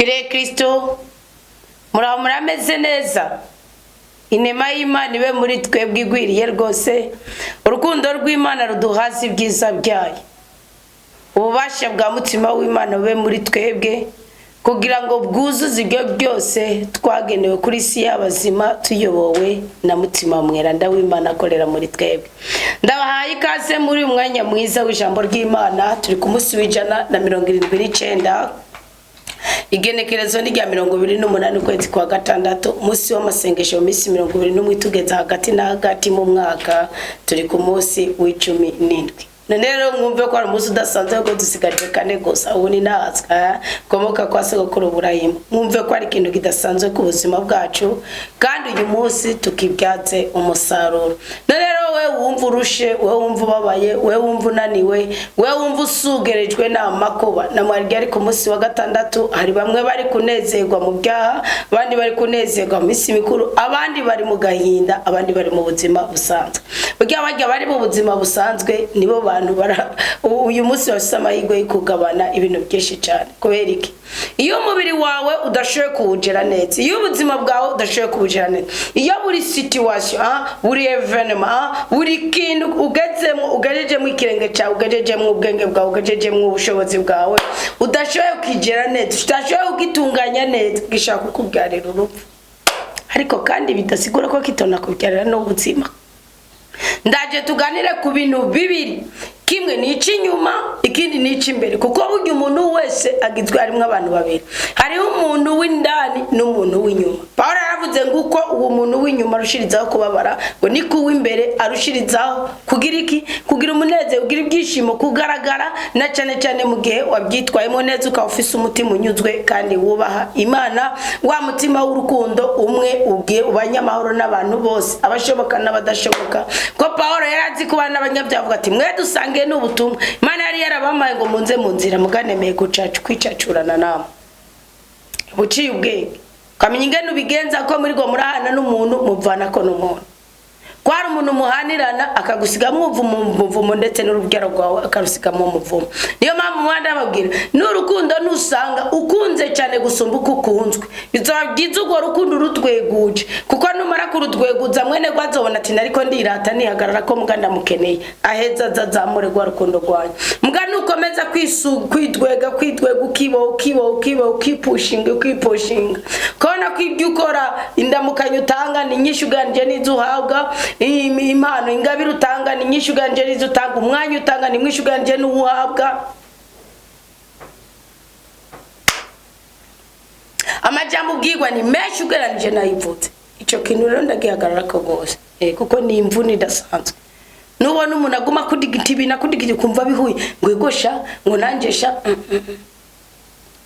Pire Kristo murameze neza. Inema y'Imana ibe muri twebwe igwiriye rwose. Urukundo rw'Imana ruduhaza ibyiza byayo. Ububasha bwa mutima w'Imana bube muri twebwe kugira ngo bwuzuze ibyo byose twagenewe kuri isi y'abazima tuyobowe na mutima mweranda w'Imana akorera muri twebwe. Ndabahaye ikaze muri umwanya mwiza w'ijambo ry'Imana. Turi ku munsi w'ijana na 79 igenekerezo ni rya 28 ukwezi kwa gatandatu, umunsi w'amasengesho minsi 21 tugeza hagati na hagati mu mwaka. Turi ku munsi w'17. Rero mwumve ko ari umunsi udasanzwe ko dusigaje kane gusa ubu ni nazwa komoka kwa sogokuru Burayimu. Mwumve ko ari ikintu kidasanzwe ku buzima bwacu kandi uyu munsi tukibyaze umusaruro. Rero we wumva urushe, we wumva ubabaye, we wumva unaniwe, we wumva usugerejwe n'amakuba na mwarya ari ku munsi wa gatandatu. Hari bamwe bari kunezerwa mu byaha, abandi bari kunezerwa mu minsi mikuru, abandi bari mu gahinda, abandi bari mu buzima busanzwe. Burya bajya bari mu buzima busanzwe nibo uyu munsi wafise amahirwe yo kugabana ibintu byinshi cyane. Kubera iki? Iyo umubiri wawe udashoboye kuwugera neza, iyo ubuzima bwawe udashoboye kuwugera neza, iyo buri situation buri evenement buri kintu ugejejemo ikirenge cyawe, ugejejemo ubwenge bwawe, ugejejemo ubushobozi bwawe, udashoboye kugera neza, udashoboye kugitunganya neza, gishaka kukubyarira urupfu. Ariko kandi bidasigura ko kitona kubyarira n'ubuzima. Ndaje tuganire ku bintu bibiri, kimwe ni icy'inyuma, ikindi ni icy'imbere, kuko burya umuntu wese agizwe harimo abantu babiri. Hariho umuntu w'indani n'umuntu w'inyuma. Paulo yaravuze ngo uko uwo muntu w'inyuma arushirizaho kubabara, ngo niko uw'imbere arushirizaho kugira iki? Kugira umunezero, kugira ibyishimo, kugaragara, na cyane cyane mu gihe wabyitwayemo neza, ukaba ufise umutima unyuzwe kandi wubaha Imana, wa mutima w'urukundo umwe ubwiye ubanyamahoro n'abantu bose, abashoboka n'abadashoboka. Ko Paulo yarazi kubana n'abanyabyaha, avuga ati mwe dusangiye n'ubutumwa. Imana yari yarabamaye ngo munze mu nzira muganemeye gucacu kwicacurana namwe. Buciye ubwenge kamenya ingene ubigenza ko muri go murahana n'umuntu muvana ko n'umuntu. Kwari umuntu muhanirana akagusigamo umuvumo ndetse n'urubyaro rwawe akarusigamo umuvumo. Niyo mpamvu mwanda ababwira n'urukundo nusanga ukunze cyane gusumba uko ukunzwe, bizabyiza urwo rukundo rutweguje, kuko numara kurutweguza mwene gwazobona ati nariko ndirata nihagarara ko muganda mukeneye aheza zazamure gwa rukundo rwanyu. Mugana ukomeza kwitwega ukipushinga kona kwibyo ukora indamukanyo utanga ni nyinshi uganje n'izuhabwa, impano ingabire utanga ni nyinshi uganje nizutanga, umwanya utanga ni mwinshi uganje n'uhabwa. Amajambo ubwirwa ni menshi ugeranije nayivutse. Ico kintu rero ndagihagarara ko gose kuko ni imvune idasanzwe. Nubona umuntu aguma kudigitibina kumva bihuye ngo igosha ngo nanjesha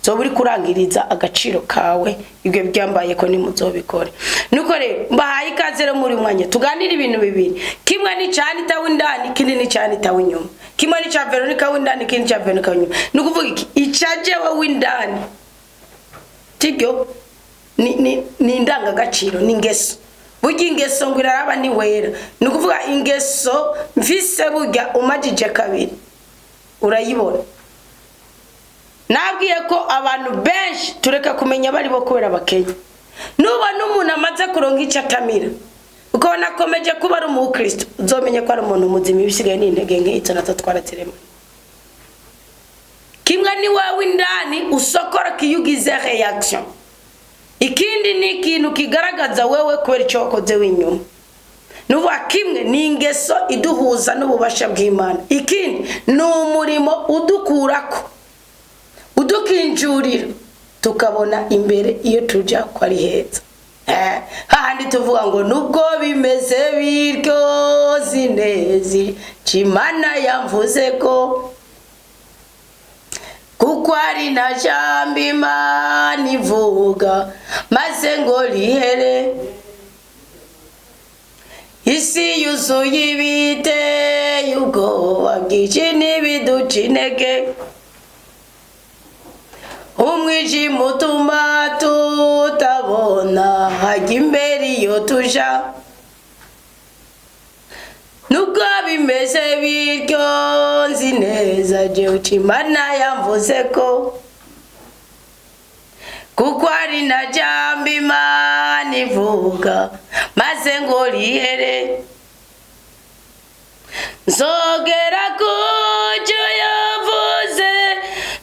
so buri kurangiriza agaciro kawe, ibyo byambaye ko nimuzobikore. Nuko rero mbahaye ikaze rero muri mwanya tuganira ibintu bibiri, kimwe ni cyane tawindani, ikindi ni cyane tawinyuma. Kimwe ni cya Veronica windani, ikindi cya Veronica w'inyuma. Nukuvuga iki? Icaje wa windani tibyo ni indanga gaciro, ni ingeso. Burya ingeso ngo iraraba ni wera. Nukuvuga ingeso mfise burya umajije kabiri urayibona. Nabwiye ko abantu benshi tureka kumenya bari bo kubera bakenya. Nuba n'umuntu amaze kuronka icyatamira, uko nakomeje kuba ari umukristo, uzomenye ko ari umuntu muzima ibisigaye n'intege nke itanaza twaratirema. Kimwe ni wawe indani usokora kiyugize reaction, ikindi ni ikintu kigaragaza wewe kubera icyo wakoze w'inyuma. Nuva kimwe ni ingeso iduhuza n'ububasha bw'Imana, ikindi ni umurimo udukurako udukinjurira tukabona imbere iyo tujya ko ari heza. Handi tuvuga ngo nubwo bimeze bityo zinezi Imana yamvuze ko kuko ari na jambo Imana ivuga maze ngo rihere. Isi yuzuye ibiteye ubwoba bwinshi n'ibiduca intege, umwijima utuma tutabona hajya imbere iyo tuja. Nubwo bimeze bityo nzi neza jewe Imana yamvuze ko rina jambo Imana ivuga maze ngo rihere nzogera kucyo yavuze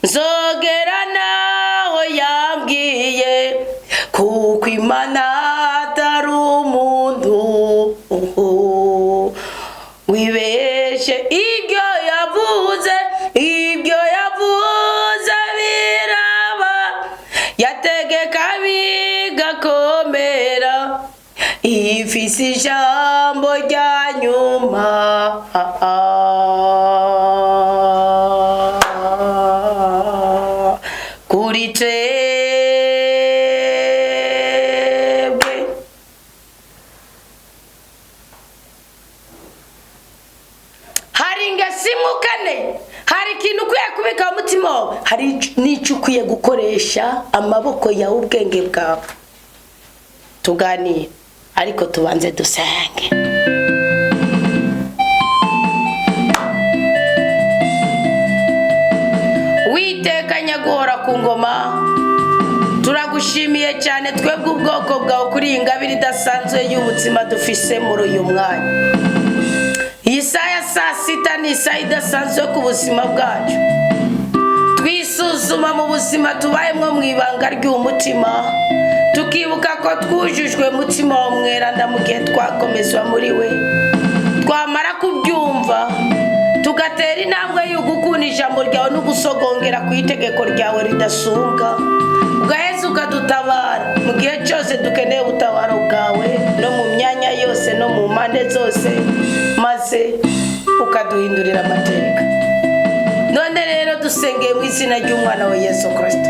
nzogera naho yambwiye kuko Imana atari umuntu wibeshe ibyo yavuze biraba yategeka bigakomera ifise ijambo rya nyuma kuri twebwe. Hari ingesi mukane, hari ikintu ukwiye kubika mu mutima wawe, hari n'icyo ukwiye gukoresha amaboko yawe ubwenge bwawe. Tuganire ariko tubanze dusenge. Witekanya guhora ku ngoma, turagushimiye cyane twebwe ubwoko bwawe kuri iyi ngabire idasanzwe y'ubuzima dufise muri uyu mwanya. Iyi saha ya saa sita ni isaha idasanzwe ku buzima bwacu. Twisuzuma mu buzima tubayemo mu ibanga ry'umutima, tukibuka ko twujujwe mutima wa mweranda mu gihe twakomezwa muri we. Twamara kubyumva tugatera intambwe yo gukunda ijambo ryawe no gusogongera ku itegeko ryawe ridasumbwa, ugaheza ukadutabara mu gihe cyose dukeneye ubutabaro bwawe, no mu myanya yose no mu mpande zose, maze ukaduhindurira amateka. None rero dusengeye mu izina ry'umwana wa Yesu Kristo.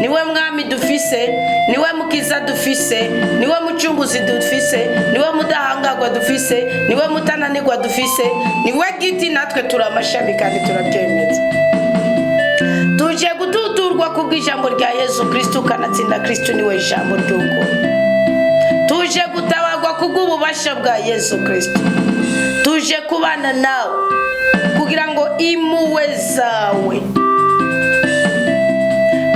Niwe mwami dufise, niwe mukiza dufise, niwe mucunguzi dufise, niwe mudahangagwa dufise, niwe mutananirwa dufise, niwe giti natwe turi amashami kandi turabyemeza. Tuje gututurwa kubw'ijambo rya Yesu Kristo, kanatsinda Kristo niwe ijambo ry'ukuri. Tuje gutabarwa kubw'ububasha bwa Yesu Kristo. Tuje kubana nawe kugira ngo impuhwe zawe,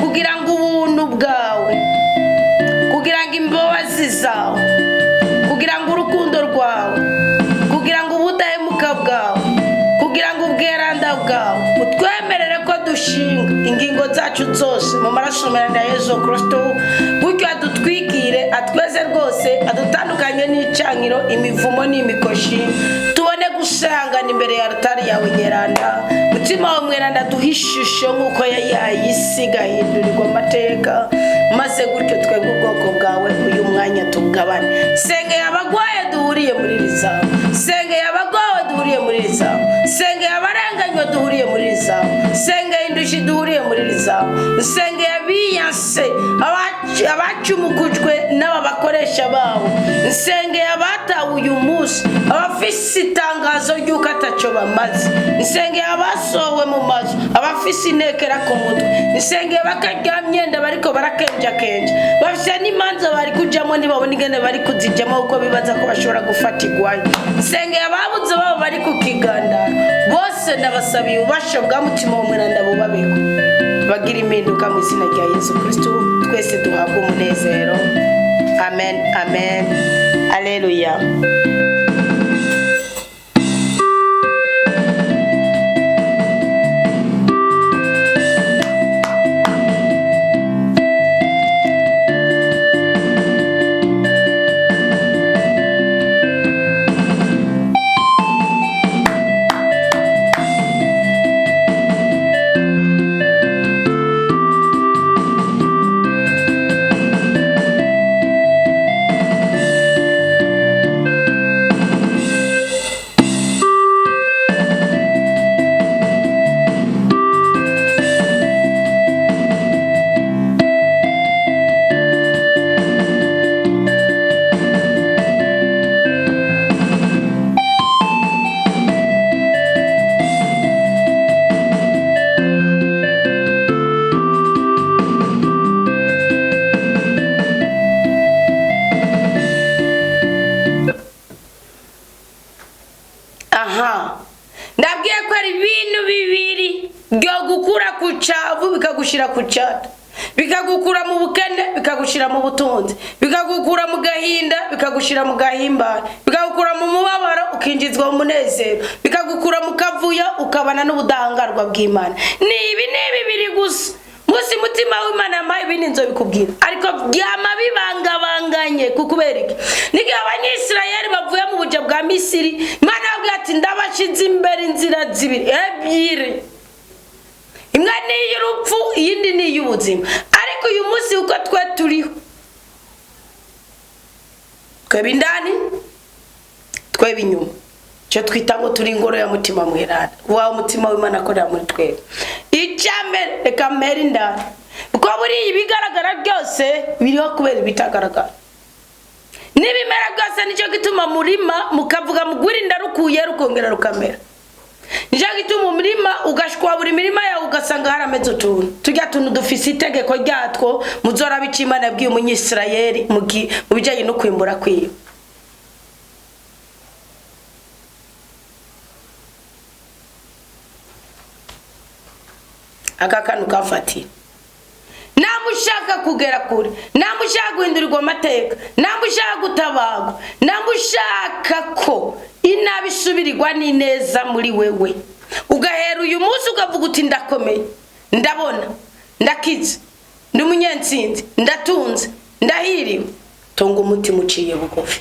kugira ngo ubuntu bwawe, kugira ngo imbabazi zawe, kugira ngo urukundo rwawe, kugira ngo ubudahemuka bwawe, kugira ngo ubweranda bwawe utwemerere ko dushinga ingingo zacu zose mu maraso meza ya Yesu Kristo, gutyo adutwikire, atweze rwose, adutandukanye n'icankiro, imivumo n'imikoshi, tubone gusangana imbere ya altari yawe nyeranda. Mutima wa mweranda duhishusho nk'uko yayisiga hindurirwa amateka, maze gutyo twebwe ubwoko bwawe uyu mwanya tugabane. Sengeye abagwaye duhuriye muri rizamu, sengeye abagwaye duhuriye muri rizamu, sengeye abarenganywa duhuriye muri rizamu, sengeye indushi duhuriye muri rizamu, sengeye abiyanse, abacumukujwe n'ababakoresha babo, sengeye abatawe uyu munsi, abafise itangazo ry'uko ataco bamaze, sengeye abasohowe mu mazu, abafise inekera ku mutwe, sengeye bakaryamyenda bariko barakenjakenja, bafise n'imanza bari kujamo ntibabona ingene bari kuzijamo uko bibaza ko bashobora gufatirwayo, sengeye ababuze babo bari kukigandara, bose ndabasabiye ububasha bwa mutima w'umweranda bubabeko, bagira impinduka mu izina rya Yesu Kristo, twese duhabwe umunezero. Amen, amen, aleluya. bikagushira mu butunzi, bikagukura mu gahinda bikagushira mu gahimbara, bikagukura mu mubabaro ukinjizwa mu munezero, bikagukura mu kavuyo ukabana n'ubudahangarwa bw'Imana. Nibi biri gusa musi mutima w'Imana yamaye ibindi nzo bikubwira, ariko byama bibangabanganye kukubera iki? Nige abanyisirayeli bavuye mu buja bwa Misiri, Imana yabwiye ati ndabashize imbere inzira zibiri ebyiri, imwe ni y'urupfu iyindi ni y'ubuzima. Ariko uyu munsi uko twe turiho, twebwe indani twebwe inyuma, cyo twita ngo turi ingoro ya mutima mweranda, wa mutima w'Imana akorera muri twebwe. Icyambere reka mbere indani, uko buri ibigaragara byose biriho kubera ibitagaragara. Nibimera byose nicyo gituma murima mukavuga mugwirinda rukuye rukongera rukamera. Nicyo gituma umurima ugashwa buri mirima yawe ugasanga harameze utuntu. Tujya tuntu dufise itegeko ryatwo muzora bica Imana yabwiye umunyisirayeli mu bijyanye no kwimbura kwiwe. Aka kantu kafatira, namushaka kugera kure, namushaka guhindurirwa amateka, namushaka gutabagwa, namushaka ko inabisubirirwa n'ineza muri wewe, ugahera uyu munsi ukavuga uti ndakomeye, ndabona, ndakize, ndi umunyentsinzi, ndatunze, ndahiriwe. Tunga umutima uciye bugufi.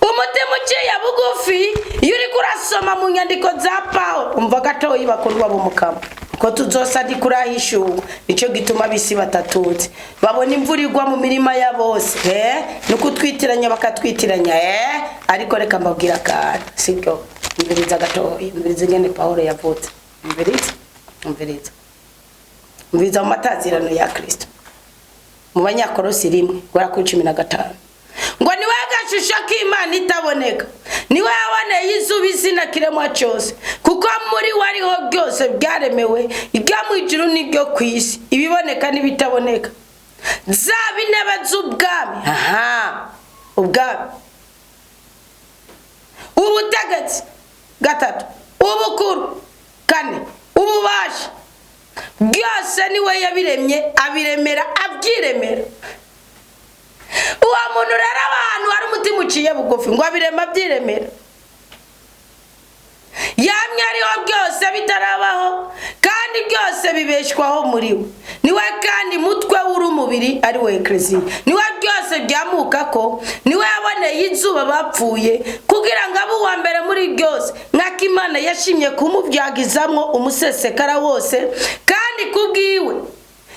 Umutima uciye bugufi iyo uri kurasoma mu nyandiko za Paulo, umva gatoyi bakundwa b'umukama ko tuzosa dikurahishuwe. Nicyo gituma bisi batatunze, babona imvura igwa mu mirima ya bose, nuko twitiranya bakatwitiranya, ariko reka mbabwira kandi sibyo. Umviriza gatoyi, umviriza ngene Paulo yavutse, umviriza mu matazirano ya Kristo mu Banyakolosi 1:15 ngo niwe gashusho k'Imana itaboneka, niwe yaboneye izuba izina kiremwa cyose, kuko muri wariho byose byaremewe, ibyo mu ijuru n'ibyo ku isi, ibiboneka n'ibitaboneka, zaba intebe z'ubwami, ubwami, ubutegetsi, 3, ubukuru, 4, ububasha, byose niwe yabiremye, abiremera abyiremera. Uwa muntu rero abantu hari umutima uciye bugufi ngo abirema byiremera, yamye ariho byose bitarabaho kandi byose bibeshwaho muri we. Niwe kandi mutwe w'urumubiri ari we Eklezia, niwe byose byamuka ko, niwe yaboneye izuba bapfuye kugira ngo abe uwa mbere muri byose, nk'ako Imana yashimye kumubyagizamwo umusesekara wose, kandi kubwiwe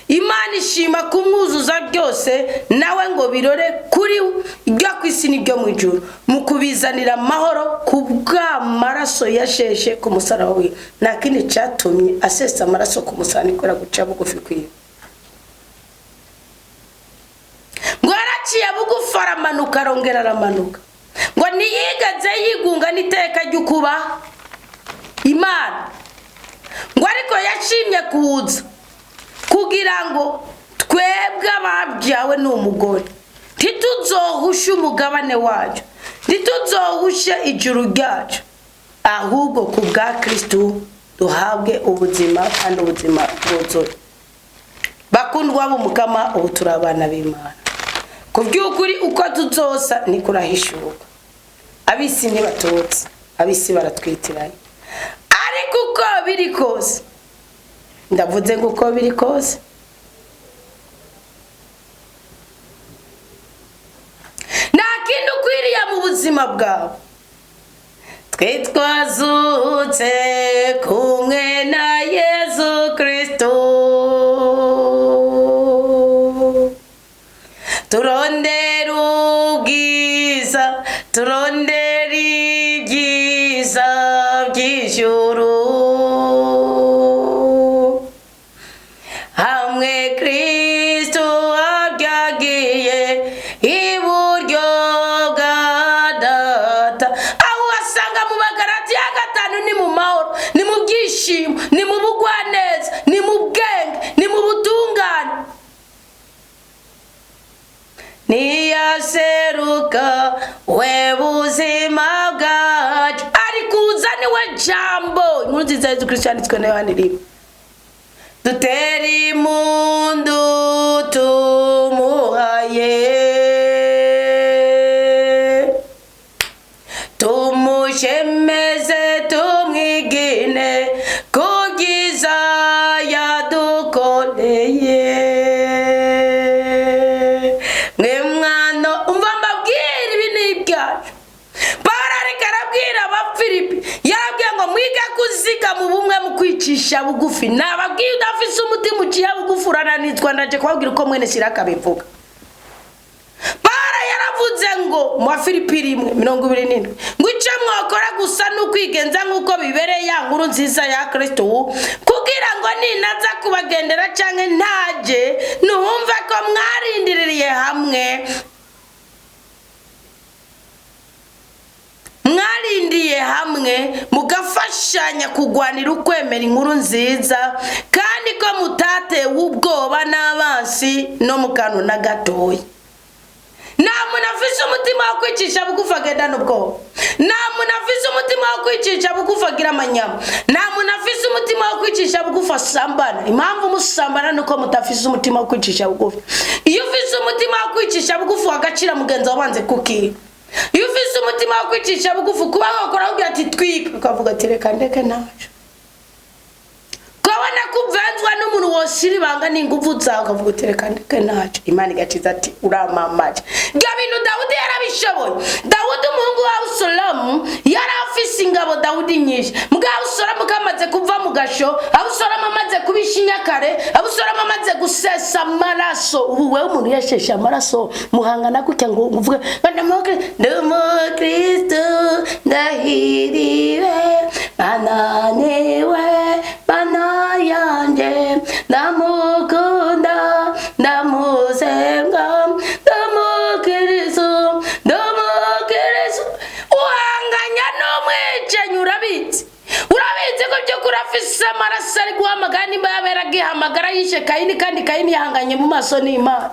Imana ishima kumwuzuza byose, nawe ngo birore kuri ibyo ku isi n'ibyo mu ijuru, mu kubizanira amahoro kubw'amaraso yasheshe ku musaraba we. Nta kindi cyatumye asesa amaraso ku musaraba ikora guca bugufi kwiwe. Ngo araciye bugufi aramanuka, arongera aramanuka, ngo ntiyigeze yigunga n'iteka ry'ukuba Imana, ngo ariko yashimye kuza kugira ngo twebwe ababyawe n'umugore ntituzohushe umugabane wacu, ntituzohushe ijuru ryacu, ahubwo ku bwa Kristo duhabwe ubuzima kandi ubuzima bwuzuye. Bakundwa b'umukama, ubu turi abana b'Imana. Ku by'ukuri uko tuzosa ni kurahishuka. Abisi ntibatutse, abisi baratwitiranye, ariko uko biri kose, ndavuze ngo uko biri kose, nta kintu ukwiriye mu buzima bwawe. Twe twazutse kumwe na Yesu Kristo, turondera ubwiza, turondera ibyiza by'ijuru, hamwe Kristo abyagiye iburyo bwa Data. Aho wasanga mu Bagalatiya 5 ni mu mahoro, ni mu byishimo, ni mu bugwaneza, ni mu bwenge, ni mu butungane. Niyaseruka we buzima bwacu, ariko uzane we jambo. Inkuru nziza Yesu Kristo yanditswe na Yohana 1. Duteri mundu tu naje kwabwira uko mwene Siraka bivuga. Para yaravuze ngo mu Filipiri 27 ngo icyo mwakora gusa n'ukwigenza nkuko bibereye ya nkuru nziza ya Kristo kugira ngo ninaza kubagendera canke ntaje numva ko mwarindiriye hamwe mugafashanya kugwanira ukwemera inkuru nziza kandi ko mutate ubwoba n'abansi no mukano na gatoyi. Namunafise umutima wo kwicisha bugufi agenda n'ubwoba. Namunafise umutima wo kwicisha bugufi agira amanyama. Namunafise umutima wo kwicisha bugufi asambana. Impamvu musambana nuko mutafise umutima wo kwicisha bugufi. Iyo ufise umutima wo kwicisha bugufi agacira mugenzi wabanze kuki. Iyo ufise umutima wo kwicisha bugufi kuba wakora ugira ati twika ukavuga ati reka ndeke nacu. Kabana kuvenzwa n'umuntu wosiri banga n'inguvu zawe ukavuga ati reka ndeke nacu. Imana igaciza ati uramamaje. Bya bintu Dawudi yarabishoboye. Dawudi umuhungu wa Abusalomu yarafise ingabo Dawudi nyinshi. Muga Abusalomu kamaze kuva mu gasho, Abusalomu amaze kubishinya kare, Abusalomu amaze gusesa amaraso. Ubu wewe umuntu yashesha amaraso muhangana gutya ngo uvuge ndamo Kristo ndahiriwe bananiwe bana yanje ndamukunda ndamusenga ndamukiriso uhanganya n'umwicanyi urabitse ko byo kurafise amaraso ari guhamagara nimba yabera gihamagara yishe Kayini kandi Kayini yahanganye mu maso n'Imana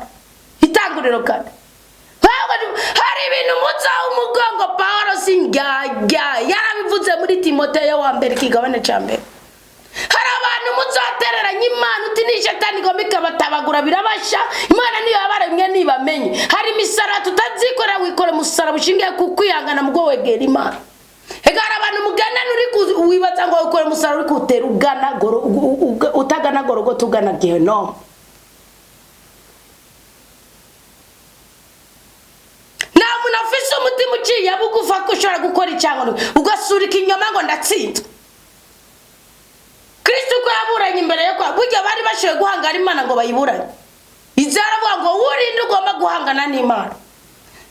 itanguriro kandi hari ibintu mutsa umugongo Paulo singajya yarabivuze muri Timoteyo wa mbere kigabane ca mbere. Hari abantu mutsatereranye Imana uti ni shetani gomika batabagura birabasha Imana niyo yabaremye nibamenye. Hari misara tutazikora wikore musara bushingiye kukwihangana mugo wegera Imana. Egara abantu mugana nuri wibaza ngo ukore musara uri kutera ugana utagana gorogo tugana Gehinomu. Namunafise umutima uciye bugufa ko ushobora gukora icyango ugasurika inyama ngo ndatsinda. Kristo ko yaburanye imbere yo kwa burya bari bashoye guhangana Imana ngo bayiburanye. Izaravuga ngo urinde ugomba guhangana n'Imana.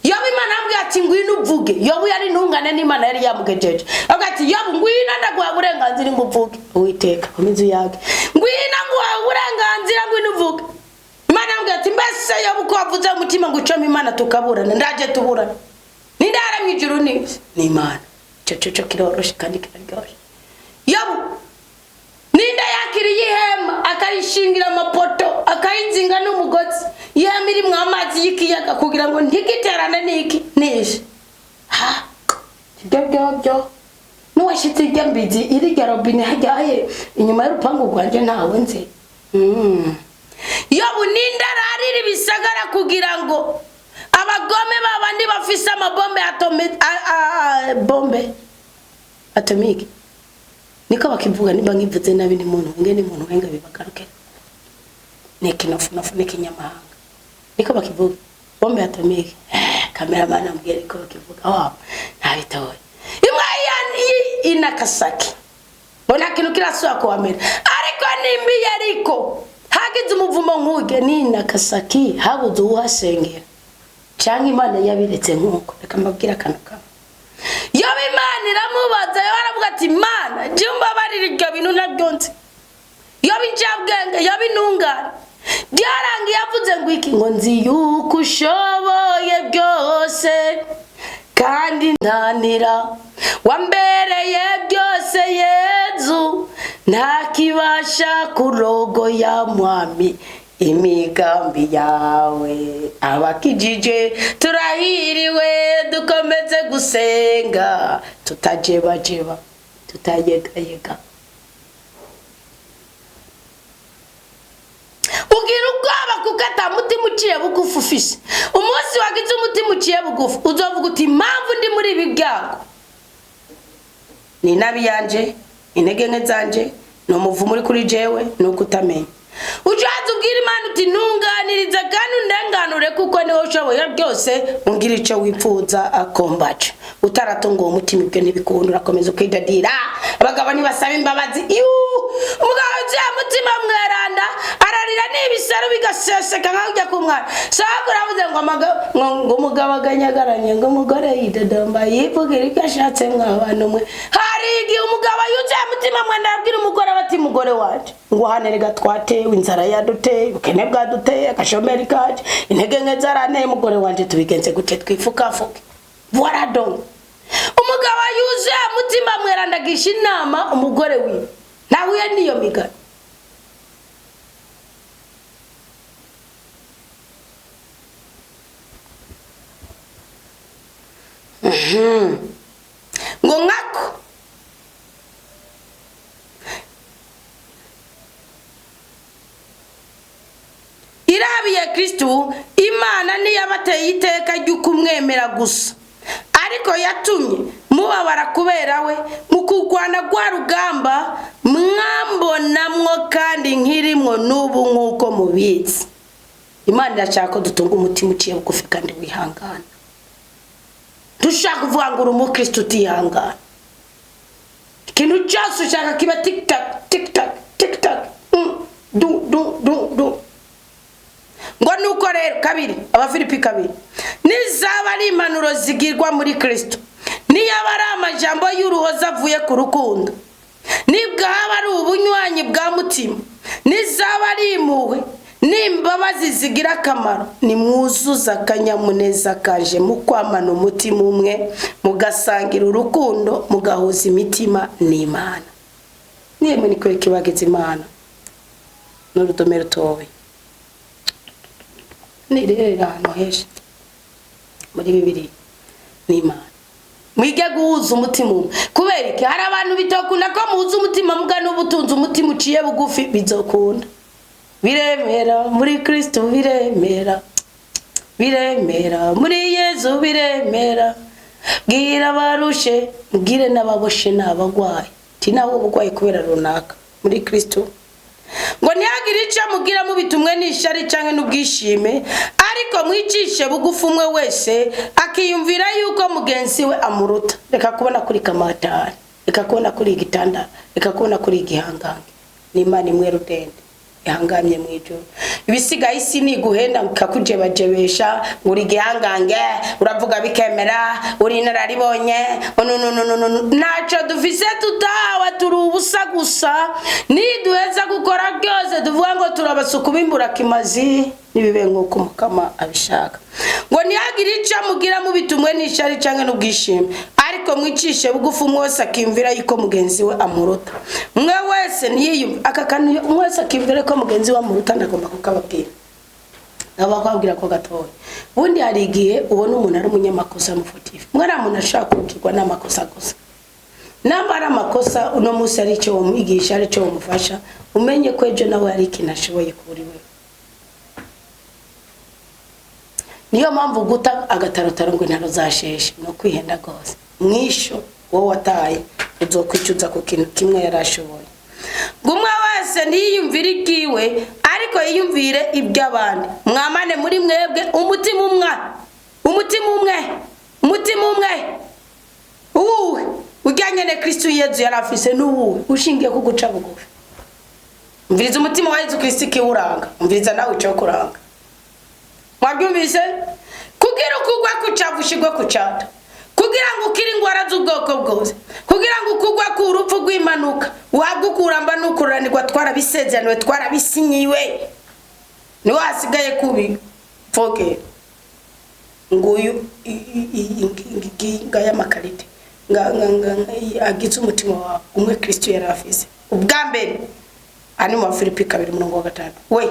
Yobu Imana yambwiye ati ngwino uvuge. Yobu yari ntungane n'Imana yari yamugejeje. Avuga ati Yobu ngwino ndaguha uburenganzira ngo uvuge. Uwiteka umizu yake. Ngwino nguha uburenganzira ngwino uvuge. Imana yambwiye ati mbese Yobu ko wavuze umutima ngo ucome Imana tukaburana ndaje tuburana. Ninde yaramye ijuru n'isi? Ni Imana. Cyo kiroroshe kandi kiraryoshye. Yobu Ninda yakiriye ihema akarishingira amapoto akayinzinga n'umugozi yamiri mu amazi yikiyaga kugira ngo ntigiterane niki nishe ha byo nuwashitse igambizi iri garobine hajyaye inyuma y'urupangu rwanje ntawe nzi Yobu ninda rariri bisagara kugira ngo abagome babandi bafise amabombe atomike niko bakivuga niba ngivuze nabi ni muntu ngene muntu wenga bibagaruke nekinofu nekinyamahanga niko bakivuga bombe atomike cameraman ambwira niko bakivuga ntabitoye imwe inakasaki bona kintu kiraswa ko amera ariko nimbi yariko hagize umuvumo nkuge ni nakasaki habuze uhasengera cyangwa Imana yabiretse nkuko reka mbabwira kanaka Yobu Imana iramubaza yaravuga ati Mana jumba barira ibyo bintu nabyonze Yobu njabwenge Yobu intungane byarangi yavuze ngo iki ngo nzi yuko ushoboye byose kandi ntanira wambereye byose Yezu ntakibasha kurogoya mwami imigambi yawe abakijije turahiriwe dukomeze gusenga tutajebajeba tutayegayega ugira ubwoba kugata mutima uciye bugufi ufise umunsi wagize umutima uciye bugufi uzovuga uti impamvu ndi muri ibi byago ni nabi yanje intege nke zanje no muvumo uri kuri jewe no kutamenya ujaza ubwira Imana uti ntunganiriza kandi wisobanure kuko niho ushoboye byose ungira icyo wipfuza akombaca utaratunga uwo mutima ibyo ntibikunda urakomeza kwidadira abagabo ntibasaba imbabazi umugabo ugiye mutima mweranda ararira n'ibisaro bigaseseka nkajya ku mwana shaka uravuze ngo umugabo aganyagaranye ngo umugore yidodomba yivugira icyo ashatse mw'abantu mwe hari igihe umugabo yuzuye mutima mwenda abwira umugore bati mugore wacu ngo hanerega twatewe inzara yaduteye ubukene bwaduteye agashomeri kaje intege nke zaranteye mugore wanje tubigenze gute twifukafuke voilà donc umugabo yuzuye mutima mweranda gisha inama umugore wiwe nahuye niyo migani ngo nkako irabiye Kristo Imana niyabateye iteka ry'ukumwemera gusa ariko yatumye mubabara kubera we mukugwana gwa rugamba mwambonamwo kandi nkirimwo nubu nkuko mubitsi Imana irashaka dutunga umutima uciye bugufi kandi wihangana dushaka kuvuga ngo umukristo utihangana ikintu cyose ushaka kiba tik tak tik tak tik tak du ngo nuko rero kabiri abafilipi kabiri nizaba ari impanuro zigirwa muri Kristo niyaba ari amajambo y'uruhoza avuye ku rukundo nibwaba ari ubunywanyi bwa mutima nizaba ari impuhwe n'imbabazi zigira akamaro nimwuzuza akanyamuneza kaje mu kwamana umutima umwe mugasangira urukundo mugahuza imitima n'Imana niye ni kwereka ibageze Imana n'urudome rutowe nirera hano heshe muri Bibiliya n'Imana mwige guhuza umutima kubera iki hari abantu bitokunda ko muhuza umutima muga n'ubutunzi umutima uciye bugufi bizokunda biremera muri Kristo biremera muri Yesu biremera bwira barushe bwire n'ababoshe n'abagwaye tina wo bugwaye kubera runaka muri Kristo ngo ntihagire icyo mugira mubitumwe n'ishari cyangwa n'ubwishime ariko mwicishe bugufi umwe wese akiyumvira yuko mugenzi we amuruta reka kubona kuri kamatari reka kubona kuri igitanda reka kubona kuri igihangange n'Imana imwe rudende ihangamye mwijoro ibisigaye isi ni guhenda kakujebajebesha uri gihangange uravuga bikemera uri nararibonye naco dufise tutawa turi ubusa gusa niduheza gukora byose tuvuga ngo turabasuku bimbura kimazi nibibe nkuko Mukama abishaka ngo ntihagire icyo mugira mubitumwe n'ishari cyangwa n'ubwishime ariko mwicishe bugufi mwese akimvira yuko mugenzi we amuruta mwe wese niyiyumva akakanu mwese akimvira ko mugenzi we amuruta ndagomba kukababwira abakwabwira ko gatoya bundi hari igihe ubona umuntu ari umunyamakosa mufutifu mwara umuntu ashaka kugirwa n'amakosa gusa nambara amakosa uno musi ari cyo wamwigisha ari cyo wamufasha umenye ko ejo nawe ari ikintu ashoboye kuri we niyo mpamvu guta agatarotaro ngo intaro zasheshe no kwihenda gose mwisho wowe wataye uzokwicuza ku kintu kimwe yarashoboye gumwe wese niyumvira igiwe ariko yiyumvire iby'abandi mwamane muri mwebwe umutima umwe ujyanye ne Kristo Yesu yarafise n'ubu ushingiye ku guca bugufi umviriza umutima wa Yesu Kristo kiwuranga umviriza nawe cyo kuranga mwabyumvise kugira ukugwa kucavushigwe kucata kugira ngo ukiri ingwara z'ubwoko bwose kugira ngo ukugwa ku rupfu rw'impanuka wagukuramba n'ukuranirwa twarabisezeraniwe twarabisinyiwe ni wasigaye kubi foke nguyu ngaya makarite agize umutima wa umwe Kristo yarafise ubwa mbere ani mu Filipi 2:5 we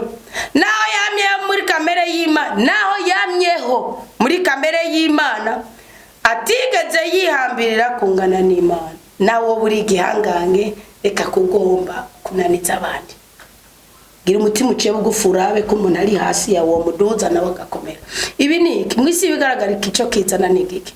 naho yamye muri kamere y'Imana naho yamyeho muri kamere y'Imana atigeze yihambirira kungana n'Imana nawo buri gihangange reka kugomba kunaniza abandi gira umutima uciye bugufurabe ko umuntu ari hasi ya wo muduza nawe gakomera ibi niki mwisi bigaragara ikico kizana nigiki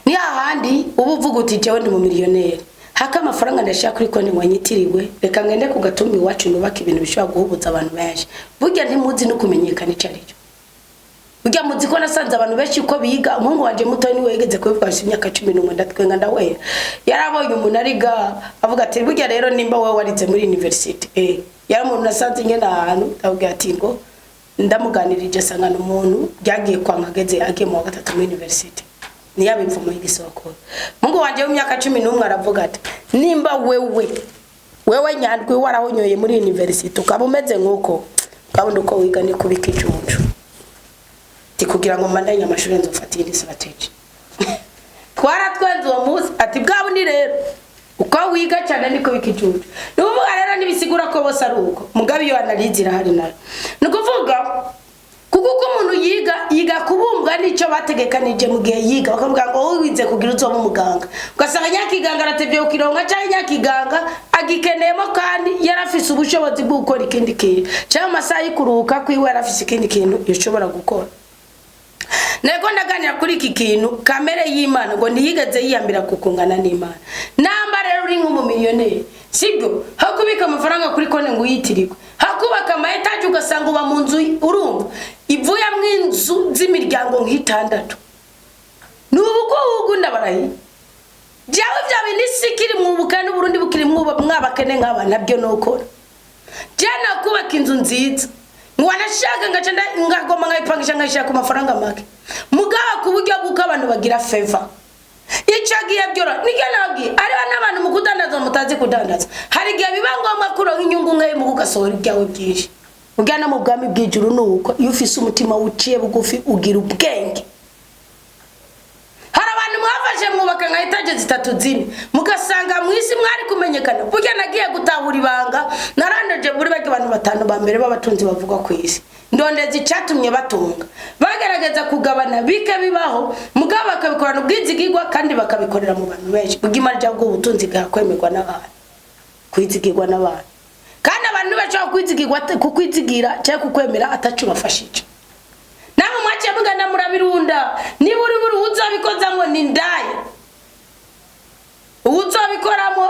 ni ahandi ubuvuga uti jewe ndi mu miliyoneri haka amafaranga ndashaka kuri konti wanyitiriwe reka ngende ku gatumbi wacu nubaka ibintu bishobora guhubuza abantu benshi burya ntimuzi no kumenyekana icyo aricyo ujya muzi ko nasanze abantu benshi ko biga umuhungu wanje muto ni wegeze kwifasha imyaka 11 ndatwenga ndawe yarabonye umuntu ariga avuga ati burya rero nimba wowe warize muri university yari umuntu nasanze nyene ahantu avuga ati ngo ndamuganirije sangana umuntu byagiye kwa nkageze agiye mu wa gatatu muri university ni yabimvumo y'igisoko mungu wanje w'imyaka 11 aravuga ati nimba wewe nyandwi warahonyoye muri university ukaba umeze nkuko kabundi uko wiga ni kubika icucu kugira ngo mandanye amashuri nzofatira strategy twaratwenze uwo munsi ati bwabundi rero uko wiga cyane niko bikijuju nuvuga rero nibisigura ko bose ari uko mugabe yo analizira hari nayo nukuvuga kuko umuntu yiga kubumbwa nico bategekanije mu gihe yiga bakavuga ngo wowe wize kugira uzo mu muganga ugasanga nyakiganga aratevye ukironka cyane nyakiganga agikenemo kandi yarafise ubushobozi bwo gukora ikindi kintu cyangwa amasaha y'ikuruhuka kwiwe yarafise ikindi kintu yoshobora gukora. Nego ndaganira kuri iki kintu kamere y'Imana ngo ntiyigeze yiyambira kukungana n'Imana. Namba rero uri nk'umumiliyoneri sibyo hakubika amafaranga kuri konte ngo yitiriko hakubaka amaetaje ugasanga uba mu nzu urumva ivuye mu inzu z'imiryango nk'itandatu nubuko ugunda barayi jawe byawe nisikiri mu bukane Burundi bukiri mwabakene nk'aba nabyo nokora jana kubaka inzu nziza wanashaka ngacenda ngagoma ngayipangisha ngashaka ku mafaranga make mugaba kuburyo bwuko abantu bagira favor icagiye byora niganagi ari n'abantu mukudandaza mutazi kudandaza hari gihe bibangomba kuro nk'inyungu ngaye mu gukasohora ibyawe byinshi ugana mu bwami bw'ijuru nuko iyo ufise umutima uciye bugufi ugira ubwenge. Hari abantu mwafashe mwubaka nka etaje zitatu zine mugasanga mwisi mwari kumenyekana burya nagiye gutahura ibanga narandeje muri bage abantu batanu ba mbere b'abatunzi bavuga ku isi ndondeze icatumye batunga bagaragaza kugabana bike bibaho mugabo bakabikorana ubwizigirwa kandi bakabikorera mu bantu benshi Bw'Imana cyangwa ubutunzi bwakwemerwa n'abantu kwizigirwa n'abantu kandi abantu bashaka kwizigirwa kukwizigira cyangwa kukwemera atacu bafashije namwe mwaciye mugana murabirunda niba uri uzabikoza ngo ni ndaye uzabikoramo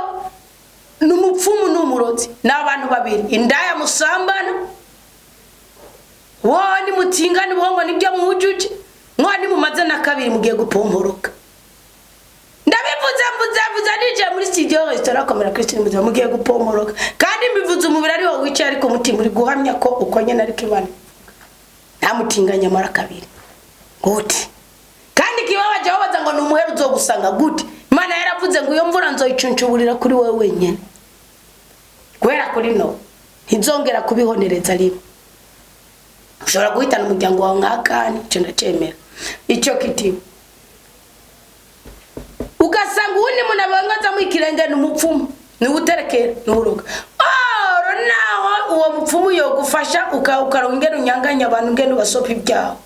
n'umupfumu n'umurozi n'abantu babiri indaya musambana wani mutingani bongo nibyo mwujuje mwani mumaze na kabiri mugiye gupomporoka ndabivuze nije muri studio restaurant komera Christine mugiye mugiye gupomporoka kandi mbivuze umubiri ari wo wicaye ariko mutima uri guhamya ko uko nyene ari kibana nta mutinganya mara kabiri gute kandi kibabaje babaza ngo numuheru zo gusanga gute Imana yaravuze ngo iyo mvura nzoyicuncuburira kuri wewe wenyene gwera kuri no ntizongera kubihonereza rimwe ushobora guhitana umuryango wawe nk'akani cyo ndacemera icyo kiti ugasanga uwundi muntu abangaza mu ikirenge n'umupfumu ni uterekera n'uruga naho uwo mupfumu yo gufasha ukarongera unyanganya abantu ngene basopa ibyaho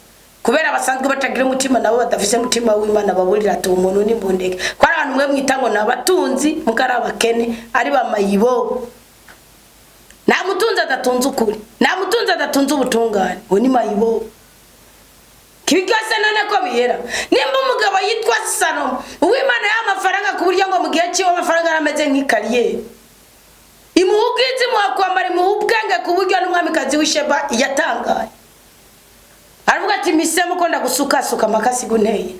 kubera basanzwe batagira umutima nabo badafise umutima w'Imana baburira ati umuntu ni mbundeke kwa abantu mwe mwitango nabatunzi mukarabakene ari bamayibo na mutunza adatunze ukuri na mutunza adatunze ubutungane we ni mayibo kibigase none ko biyera nimba umugabo yitwa Salomo uw'Imana y'amafaranga ku buryo ngo mu gihe cyo amafaranga arameze nk'ikariye imuhugizi mwakwambara imuhubwenge ku buryo n'umwamikazi w'Isheba yatangaye aravuga ati misemo ko ndagusuka makasi gunteye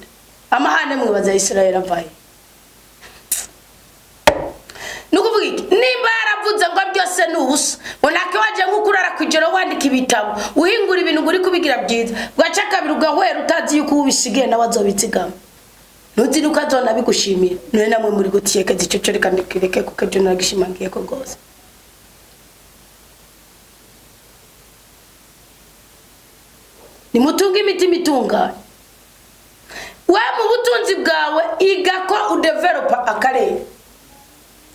amahane mwibaza Israel avaye nukuvuga iki nimba yaravuze ngo byose nubusa unake waje ngukurara kwijoro wandika ibitabo uhingura ibintu guri kubigira byiza bwaca kabiri ugahwera utazi yuko ubisigiye nawazobitsigama nuzi nukazona bigushimira none namwe muri gutiyeka zicoco reka ndikireke kuko byo nagishimangiye ko gose ni mutunga imitima itunganye we mu butunzi bwawe igako udevelopa akarere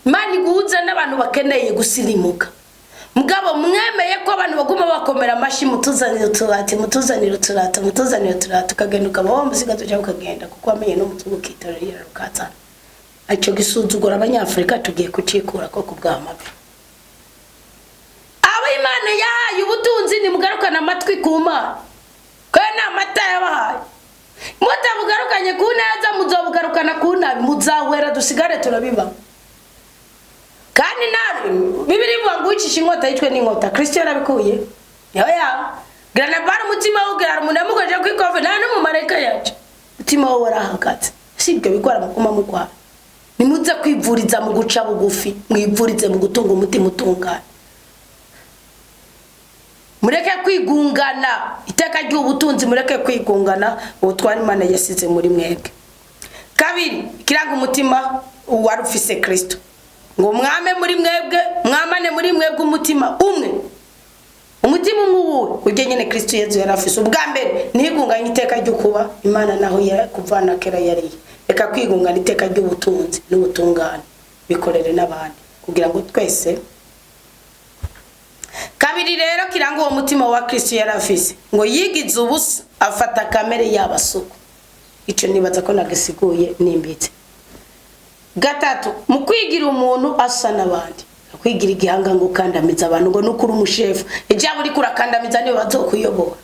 Imana iguhuza n'abantu bakeneye gusirimuka mugabo mwemeye ko abantu baguma bakomera amashi mutuzanira turata ukagenda ukaba musiga tujya ukagenda kuko amenye no mutungo kitorera rukatsana aco gisuzugura abanyafrika tugiye kucikura ko kubwamabe abo Imana yahaye ubutunzi ni mugarukana amatwi ku Mana kana amata yabahaye mutabugarukanye ku neza muzobugarukana ku nabi muzahwera dusigare turabiba kandi nawe bibiri bivuga ngo ucisha inkota yitwe n'inkota Kristo yarabikuye yoya Grana bar umutima ugira umuntu amukoje kwikove nta no mu mareka yacu. Umutima wo warahagaze. Sibyo bikora mukuma mukwa. Nimuze kwivuriza mu guca bugufi, mwivurize mu gutunga umutima utungana. Mureke kwigungana, iteka ry'ubutunzi mureke kwigungana, ubutwari Imana yasize muri mwebwe. Kabiri, kiranga umutima warufise Kristo. Ngo mwame muri mwebwe, mwamane muri mwebwe umutima umwe. Umutima umwe uje nyene Kristo Yesu yarafise. Ubwa mbere ntigunganye iteka ryo kuba Imana naho kuvana kera yari. Reka kwigungana iteka ry'ubutunzi n'ubutungane bikorere n'abandi kugira ngo twese. Kabiri rero kiranga uwo mutima wa Kristo yarafise ngo yigize ubusa afata kamere y'abasuku. Ico nibaza ko nagisiguye nimbitse. Gatatu, mu kwigira umuntu asa nabandi. Kwigira igihanga ngo kandamiza abantu ngo nukuri umushefu. Ijabo uri kurakandamiza niwe bazokuyobora.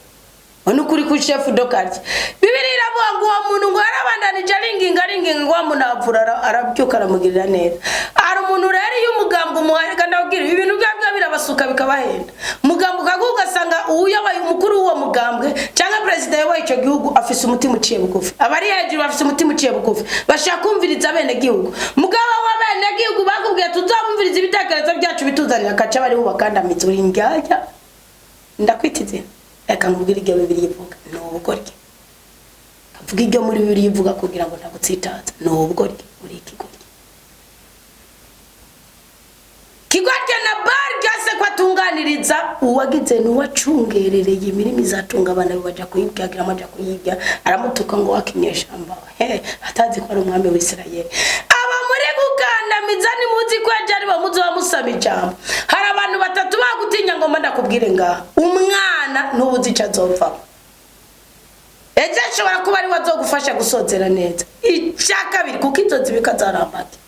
Nukuri ku chef dokarje. Bibiri iravuga ngo uwo muntu ngo arabandanije aringinga ngo amunavura arabyuka aramugirira neza. Ari umuntu rero y'umugambwe umuhari kandi abwira ibintu byabyo birabasuka bikabahenda. Mugambwe kagugasanga uyabaye umukuru w'uwo mugambwe cyangwa president w'icyo gihugu afise umutima uciye bugufi. Abari hejuru bafise umutima uciye bugufi. Bashaka kumviriza bene gihugu. Mugabo w'abene gihugu bakubwiye tuzabumviriza ibitekerezo byacu bituzanira kaca bari bubakandamiza uri ngajya. Ndakwitize. Eka mubwira ibyo Bibiliya ivuga no ubugoryi. Kavuga ibyo muri Bibiliya ivuga kugira ngo ntagutsitaza no ubugoryi muri ikigoryi. Kigoryi na barya se kwatunganiriza uwagize nuwacungerereye imirimo izatunga abana baja kuyibyagira amaja kuyibya aramutuka ngo wakinyeshamba atazi ko ari umwami w'Isirayeli. Aba muri gukandamiza ni muzi ko yari bamuzi bamusaba ijambo. Hari abantu batatu bagutinya ngo manda kubwire ngaha umwana nubuzi cyazopfa. Eje ashobora kuba ari wazogufasha gusozera neza. Icyakabiri kuko inzozi bikazarambata.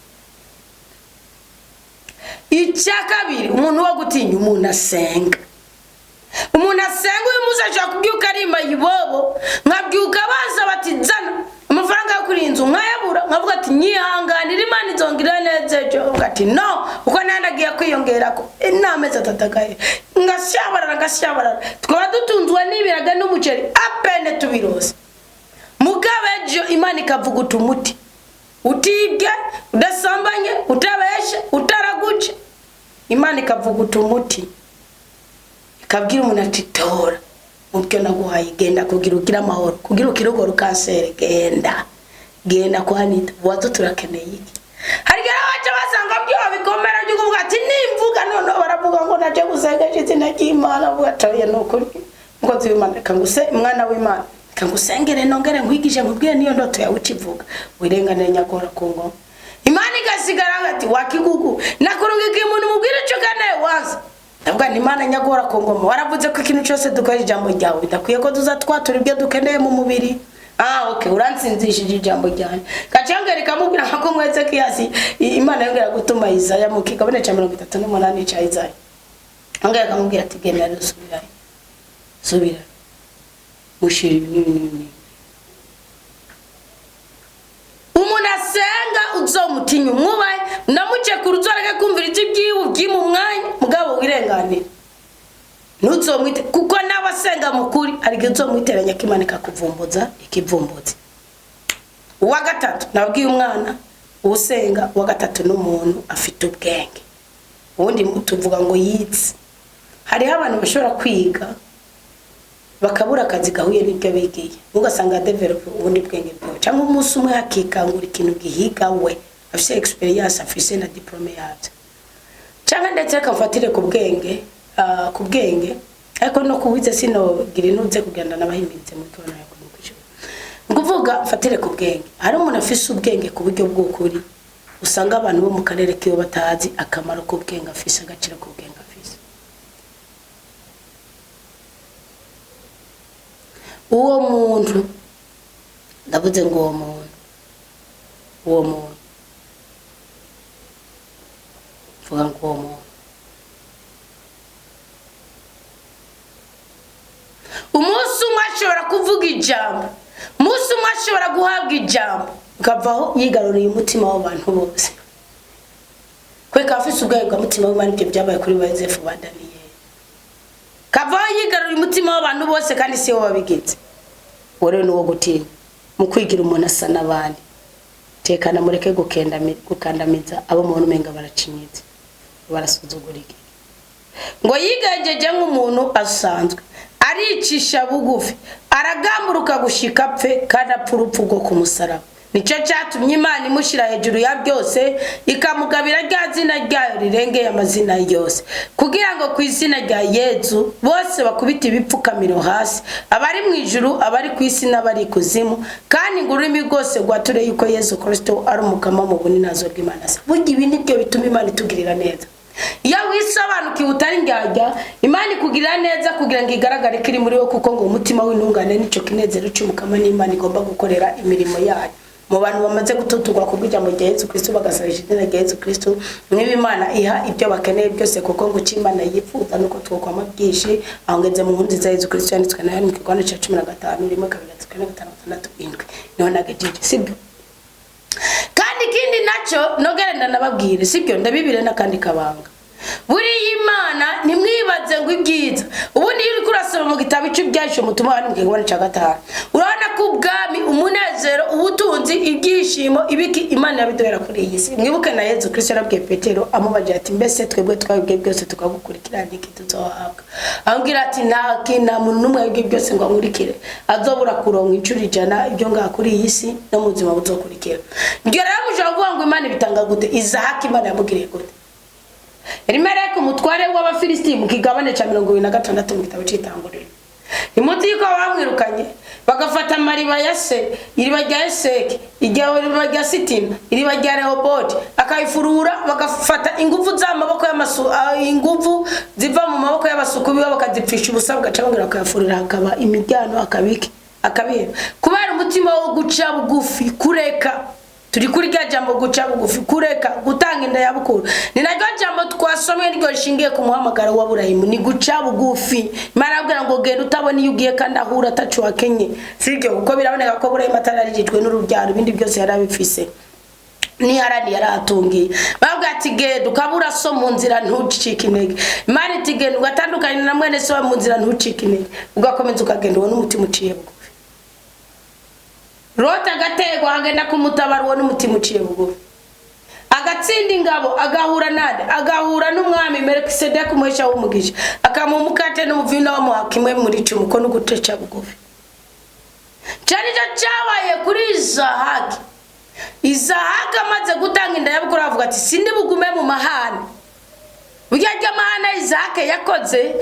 Icyakabiri umuntu wo gutinya umuntu asenga. Umuntu asenga uyu muzi ashaka kubyuka arima yibobo nkabyuka baza batizana amafaranga yo kuri inzu nkayabura nkavuga ati nyihanganira Imana izongira neza ejo ati no uko nandagiye kwiyongera ko inameza tatakaye ngashabarara twaba dutunzwe n'ibiraga n'umuceri apene tubirose mugabejo Imana ikavuga utumuti utibye udasambanye utabeshe utaraguce Imana ikavuga utumuti ikabwira umuntu ati tora mubyo naguhaye genda kugira ugira amahoro kugira ukirogora kansere genda kwanita wazo turakeneye iki hari gara wacha basanga byo bikomera byo kuvuga ati nimvuga none baravuga ngo naje gusenga izina ry'Imana vuga tariye nokuri ngo Bw'Imana kanguse mwana w'Imana kangusengere nongere nkwigije mubwiye niyo ndoto yawe ukivuga wirengane nyakora kungo Imana igasigara ngati wakigugu nakurungika umuntu mubwire cyo kane waza Ndavuga ni Imana nyagora kongoma waravuze ko ikintu cyose dukora ijambo ryawe bidakwiye ko tuzatwatura ibyo dukeneye mu mubiri. Okay uransinzishije ijambo ryanjye. Kacangere kamubwira ko mweze kiyasi Imana yongera gutuma Isaya mu kigabane cya 38 cya Isaya. Angera kamubwira ati genda subira. Mushiri nini. Umuntu asenga uzomutinya umwubaye namuce kuruzoreke kumvira ibyiwe byimu mwanya mugabo wirenganira. Ntuzomwite kuko nabasenga mukuri arige uzomwiteranya k'Imana kakuvumbuza ikivumbuzi. Uwa gatatu nabwiye umwana usenga uwa gatatu n'umuntu afite ubwenge. Ubundi tuvuga ngo yitse. Hari abantu bashobora kwiga bakabura akazi gahuye n'ibyo bigiye. Ugasanga develop ubundi bwenge bwawe. Cyangwa umunsi umwe hakikangura ikintu gihiga we afise experience afise na diplome yaje. Cyangwa ndetse akafatire ku bwenge ariko no kubize sino gira inuze kugenda n'abahimbize mu kibona yako mukisho. Nguvuga fatire ku bwenge. Hari umuntu afise ubwenge ku buryo bw'ukuri. Usanga abantu bo mu karere kiyo batazi akamaro ku bwenge afise agaciro ku bwenge afise. Uwo muntu ndavuze ngo uwo muntu vuga ngo uwo muntu umunsi umwe ashobora kuvuga ijambo umunsi umwe ashobora guhabwa ijambo ukavaho yigaruriye umutima w'abantu bose kweka afise ubwayo bwa mutima w'Imana ibyo byabaye kuri Yosefu ba Daniyeli kavaho yigarura umutima w'abantu bose kandi si wo babigize. Wore no gutinya mu kwigira umuntu asa nabandi. Tekana mureke gukandamiza abo mu menga baracinyitse. Barasuzugurike. Ngo yigajeje nk'umuntu asanzwe. Aricisha bugufi. Aragamburuka gushika pfe kandi apfurupfu bwo kumusaraba. Nico cyatumye Imana imushira hejuru ya byose ikamugabira rya zina ryayo rirengeye amazina yose kugira ngo ku izina rya Yezu bose bakubita ibipfukamiro hasi abari mu ijuru abari ku isi n'abari kuzimu kandi ngurimi rwose gwature yuko Yesu Kristo ari umukama mu buninazo bw'Imana. Burya ibi nibyo bituma Imana itugirira neza. Ya wisobanukiwe utari ndyarya Imana ikugirira neza kugira ngo igaragare kiri muri wo kuko ngo umutima w'intungane nico kinezero cy'umukama n'Imana igomba gukorera imirimo yayo. Mu bantu bamaze gututugwa kubw'ijambo rya Yesu Kristo bagasabisha izina rya Yesu Kristo niba Imana iha ibyo bakeneye byose kuko ngo Imana yifuza nuko twokwama byishi ahongeze mu nkunzi za Yesu Kristo yanditswe na mu Kigondo cya 15 rimwe 2 niho nagejeje sibyo. Kandi kindi naco nogerenda nababwire sibyo ndabibire nakandi kabanga. Buri Imana nimwibaze ngo ibyiza ubundi iri kurasoma mu gitabo cy'ibyahisho mutuma ari mu Kigondo cya 5 urabona ko ubwami umunezero ubutunzi ibyishimo ibiki Imana yabiduhera kuri iyi si. Mwibuke na Yesu Kristo yarabwiye Petero amubaje ati mbese twebwe twabibwe byose tukagukurikira niki tuzohabwa. Ambwira ati nta muntu numwe yabwiye byose ngo amurikire azobura kuronka incuro 100 ibyo nga kuri iyi si no mu buzima buzokurikira. Ngiye rero mujavuga kuvuga ngo Imana bitanga gute izahaki Imana yamugiriye gute. Erimereka umutware w'Abafilisiti mu kigabane cya 26 mu gitabo cy'Itanguriro. Imuti ko bamwirukanye bagafata amariba ya se iriba rya Eseki iriba rya Sitima iriba rya Rehobote akayifurura bagafata ingufu z'amaboko ingufu ziva mu maboko y'abasuku biba bakazipfisha ubusabwa cyangwa bakayafurira hakaba imijyano akabira kubera umutima wo guca bugufi kureka. Turi kuri rya jambo guca bugufi kureka gutanga inda ya bukuru ni naryo jambo twasomye ryo rishingiye ku muhamagaro wa Burayimu ni guca bugufi. Imana abwira ngo genda utabona iyo ugiye kandi ahura atacu wakenye sibyo kuko biraboneka ko Burayimu atararijijwe n'urubyaro ibindi byose yarabifise ni harani yaratungiye babwa ati genda ukabura so mu nzira ntucike intege. Imana iti genda ugatandukanye na mwene so mu nzira ntucike intege ugakomeza ukagenda ubona umutima uciye bugufi. Rota gategwa agenda kumutabara uwo n'umutima uciye bugufi agatsinda ingabo agahura nade agahura n'umwami Melkisedeki umuhesha w'umugisha akamumukate n'umuvino wa muhakimwe muri cyo muko no guteca bugufi. Cyari cyabaye kuri Izahaki amaze gutanga inda ya bukuru avuga ati sindi bugume mu mahane. Burya amahane Izahaki yakoze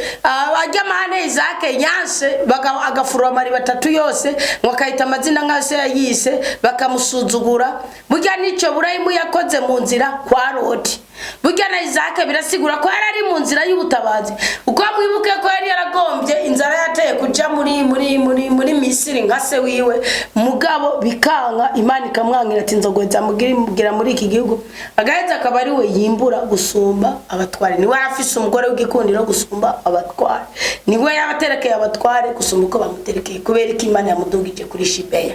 ajya amahane Izahaki yanse agafurwa mari batatu yose mwakahita amazina nkase yayise bakamusuzugura. Burya nico Burayimu yakoze mu nzira kwa Loti. Burya na Izahaki birasigura ko yari mu nzira y'ubutabazi uko mwibuke ko yari yaragombye inzara yateye kuja muri Misiri nkase wiwe mugabo bikanka Imana ikamwangira ati nzogweza mugira muri iki gihugu agaheza akaba ari we yimbura gusumba abatware. Niwe afise umugore w'igikundiro gusumba abatware niwe yabaterekeye abatware gusumba uko bamuterekeye kubera ko Imana yamudugije kuri Shibeya.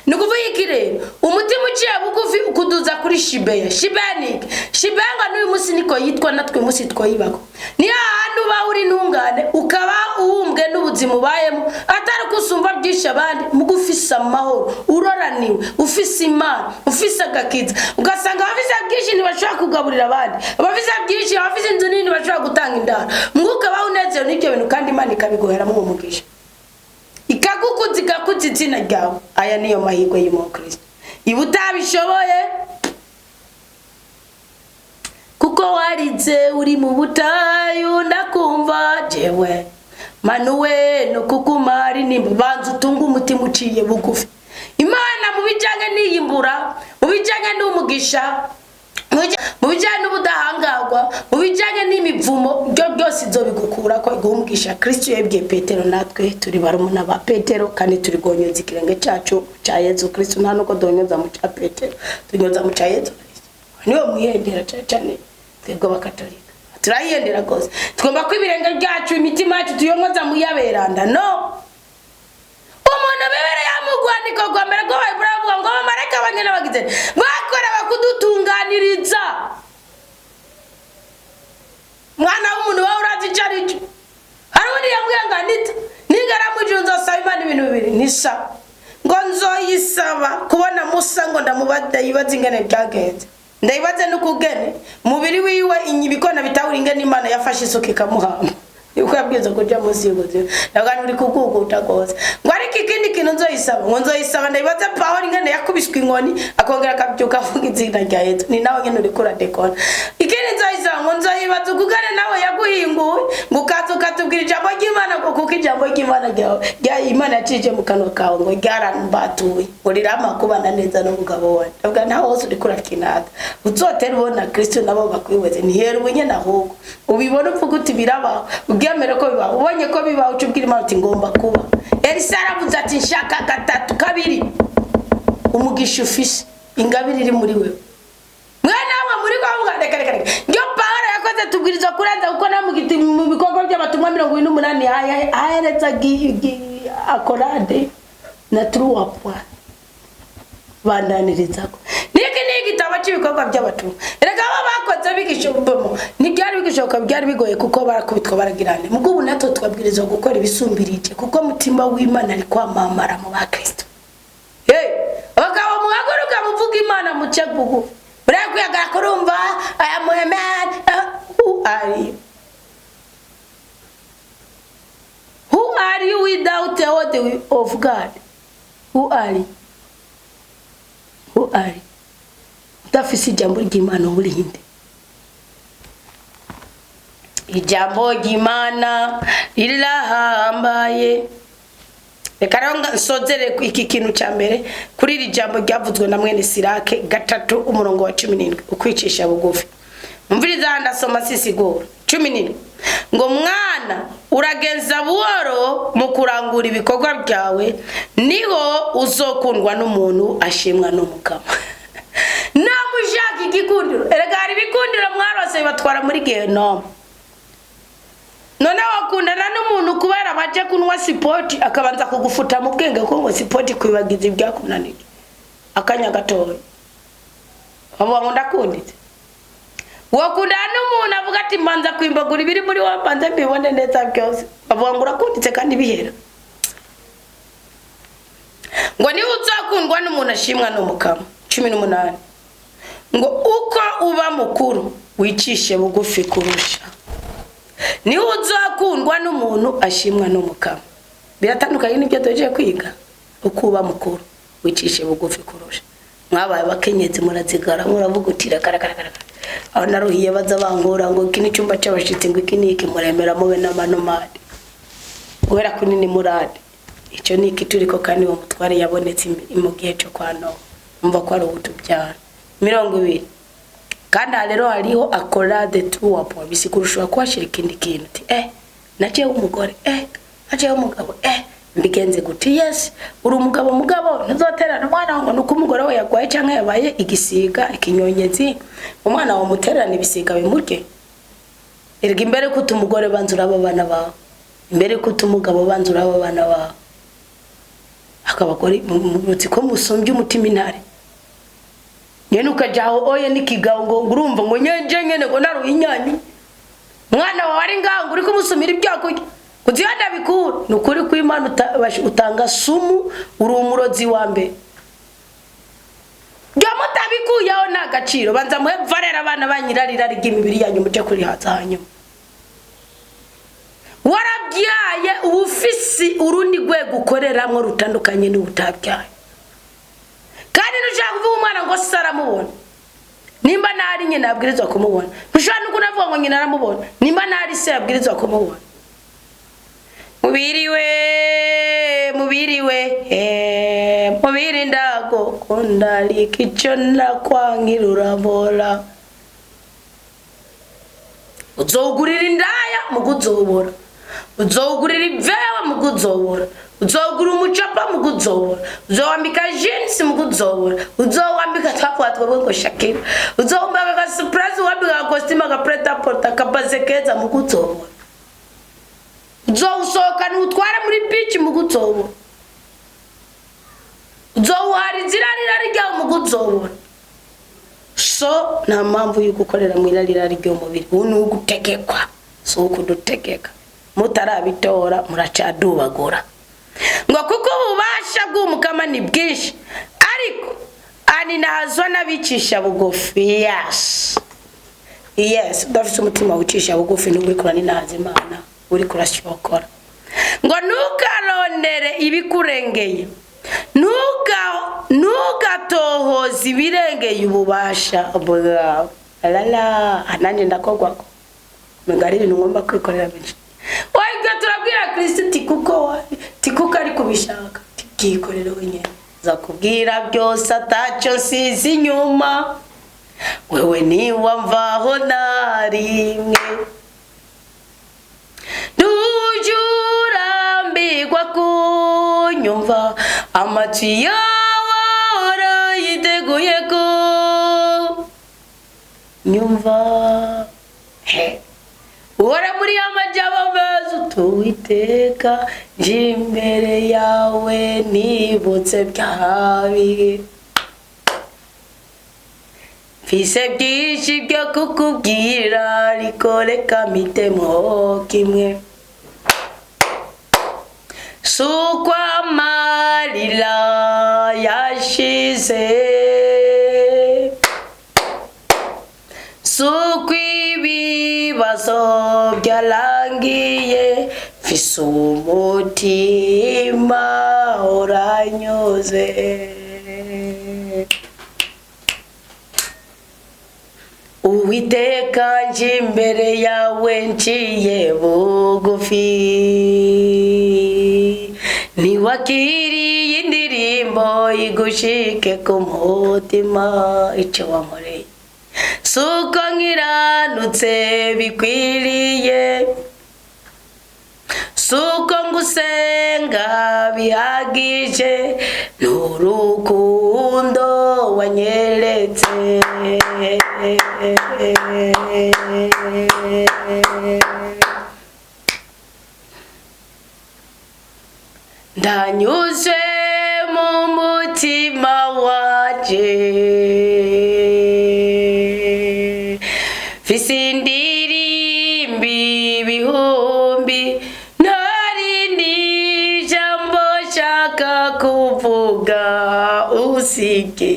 Nukuvuga iki rero umutima uciye bugufi ukuduza kuri Shibeya. Shibeya n'uyu musi niko yitwa natwe musi twoyibako ni ahantu ba uri ntungane ukaba uwumbwe n'ubuzima ubayemo atari kusumba byinshi abandi mugufisa amahoro uroraniwe ufise Imana ufise agakiza ugasanga abafise byinshi ntibashobora kugaburira abandi abafise byinshi abafise inzu nini bashobora gutanga indaro mwuka bawunezero n'ibyo bintu kandi Imana ikabigoheramo umugisha ikagukuzi izina ryawe. Aya niyo mahirwe y'Umukristo ibutabishoboye kuko warize uri mu butayu ndakumva jewe manuwe no kukumari nimba banzu tunga umutima uciye bugufi. Imana mu bijanye n'iyimbura mu bijanye n'umugisha mu bijanye n'ubudahangagwa mu bijanye n'imivumo byo byose izobigukura ko igumugisha. Kristo yebwiye Petero natwe turi barumuna ba Petero kandi turi gonyoza ikirenge cyacu cya Yesu Kristo nta nuko donyoza mu cya Petero tunyoza mu cya Yesu Kristo niwe muyendera cyane twebwe abakatolika turayendera gose tugomba kwibirenge byacu imitima yacu tuyongoza mu yaberanda no umuntu bebere yamugwaniko gwambere go bayiburavuga ngo bamareka abanyene bagize bakora bakudutunganiriza mwana w'umuntu wa urazi cyari harundi yambwanga nisa ngo nzoyisaba kubona Musa ngo ndamubada yibaza ingene byagenze ndayibaze n'ukugene mubiri wiwe inyibikona bitawuri ingene Imana yafashe isuka ikamuhamba yuko yabwiza kuja munsi y'ubuzi ndagana uri kuguguta gose ngo ariko ikindi kintu nzoyisaba ngo nzoyisaba ndayibaze Pawulo ingene yakubiswe inkoni akongera akabyuka avuga izina rya Yesu ni nawe nyene uri kura dekona ikindi nzoyisaba ngo nzoyibaze ukugane nawe yaguhinguye ngo ukatubwira ijambo ry'Imana kuko ijambo ry'Imana rya Imana yacije mu kanwa kawe ngo ryarambatuye ngo rirama kubana neza n'umugabo wawe ndavuga nawe wose uri kura kinada uzotera ubona Kristo nabo bakwiweze ntihera ubunye nahubwo ubibona uvuga uti birabaho ubyemere ko bibaho ubonye ko bibaho ucubwira Imana uti ngomba kuba Elisa aravuze ati nshaka gatatu kabiri umugisha ufise ingabire iri muri wewe mwana wa muri kwavuga reka ngiyo Pawulo yakoze tubwiriza kurenza uko namugiti mu bikorwa by'abatumwa 28 ahereza akorade na truwa bandaniriza ko niki gitabo cy'ibikorwa by'abatumwa reka bakoze bigishobomo ni byari bigishoboka byari bigoye kuko barakubitwa baragirane mugubu nato twabwirizwa gukora ibisumbirije kuko mutima w'Imana ari kwamamara mu bakristo abagabo muhaguruka muvuga Imana mu cyagugu Bw'Imana kurumva I am a man. Who are you? Who are you without the word of God? Who are you? Who are you? Utafisi ijambo ry'Imana urinde. Ijambo ry'Imana rirahambaye. Ekaronga nsozere iki kintu cya mbere kuri iri jambo ryavuzwe na mwene Sirake 3:17 ukwicisha bugufi. Mviriza ndasoma sisigura 17 ngo mwana uragenza buhoro mu kurangura ibikorwa byawe niho uzokundwa n'umuntu ashimwa n'umukama. Namushaka igikundiro erega hari ibikundiro mwarose batwara muri Gehinomu. None wakundana n'umuntu kubera baje kunwa sipoti akabanza kugufuta mu bwenge ko ngo sipoti kwibagiza ibyakunaniye akanya gatoya abo ndakunditse wakundana n'umuntu avuga ati mbanza kwimbagura ibiri muri wambanze mbibone neza byose abo ngo urakunditse kandi bihera ngo ni uzakundwa n'umuntu ashimwa n'umukama 18 ngo uko uba mukuru wicishe bugufi kurusha ni uzakundwa n'umuntu ashimwa n'umukama biratandukanye n'ibyo doje kwiga ukuba mukuru wicishe bugufi kurusha mwabaye bakenyezi murazigara muravuga utira karakarakara aho naruhiye baza bangura ngo iki ni cyumba cy'abashitsi ngo iki niki muremera mube n'amanomade guhera kunini murade icyo niki turiko kandi wo mutware yabonetse mu gihe cyo kwano umva ko ari utubyara 20 kandi rero hariho akorade tuwapo bisikurushwa kwashira ikindi kintu naje umugore naje umugabo mbigenze guti yes uri umugabo ntuzoterana umwana wangu nuko umugore we yagwaye cyangwa yabaye igisiga ikinyonyezi umwana wa muterana ibisiga bimurye erega imbere ko umugore banzura abana bawe imbere ko umugabo banzura abana bawe akabagore muruti ko musombye umutima intare Yenuka jaho oye nikigaho ngo urumva ngo nyenje ngene ngo naru inyani mwana wa wari ngaho uri kumusumira ibyakurya kuziyanda bikuru nukuri ku Imana utanga sumu uri umurozi wa mbere byo mutabikuyaho nagaciro banza muhevarera abana banyirarira rigimibiri yanyu muje kuri hazanyu warabyaye ubufisi urundi gwego ukoreramwe rutandukanye n'ubutabyaye kandi nushaka kuvuga umwana ngo saramubona nimba nari nyine abwirizwa kumubona mushaka nuko navuga ngo nyina aramubona nimba nari se abwirizwa kumubona mubiri ndago kondali kichona kwangirura bola uzogurira indaya muguzobora uzogurira ivewa muguzobora uzogura umucapa muguzobora uzowambika jeans muguzobora uzowambika twapwa ngo Shakira uzowambika ka surprise wambika costume ka preta porta kabazekeza muguzobora uzowusoka n'utwara muri beach muguzobora uzowari zirarira rya muguzobora so na mpamvu y'ugukorera mu irarira ryo mubiri unu gutegekwa so kudutegeka mutarabitora muracadubagura ngo kuko buba bw'umukama ni bwinshi ariko aninazwa n'abicisha bugufi. Yes, udafite umutima wicisha bugufi nturi kurani nazi Imana uri kurashokora ngo ntukarondere ibikurengeye ntugatohoze ibirengeye ububasha bwawe. Alala ananje ndakogwako mugari ibintu ngomba kwikorera benshi oiga turabwira Kristo tikuko ari kubishaka tikikorera wenyine zakubwira byose atacho sizi nyuma wewe ni wamvaho narimwe ntujurambirwa kunyumva amatwi yawe yiteguye ko nyumva ora muri amajyabo meza utuwiteka njimbere yawe nibutse byabi mfise byinshi byo kukubwira ariko reka mpitemo kimwe sukwa amarira yashize sukwibibazo byarangiye mfise umutima uranyuze Uwiteka nje imbere yawe nciye bugufi niwakiriye indirimbo igushike ku mutima icyo wankoreye suko nkiranutse bikwiriye suko ngusenga bihagije n'urukundo wanyeretse ndanyuze mu mutima waje mfise indirimbi ibihumbi ntarindi jambo nshaka kuvuga usige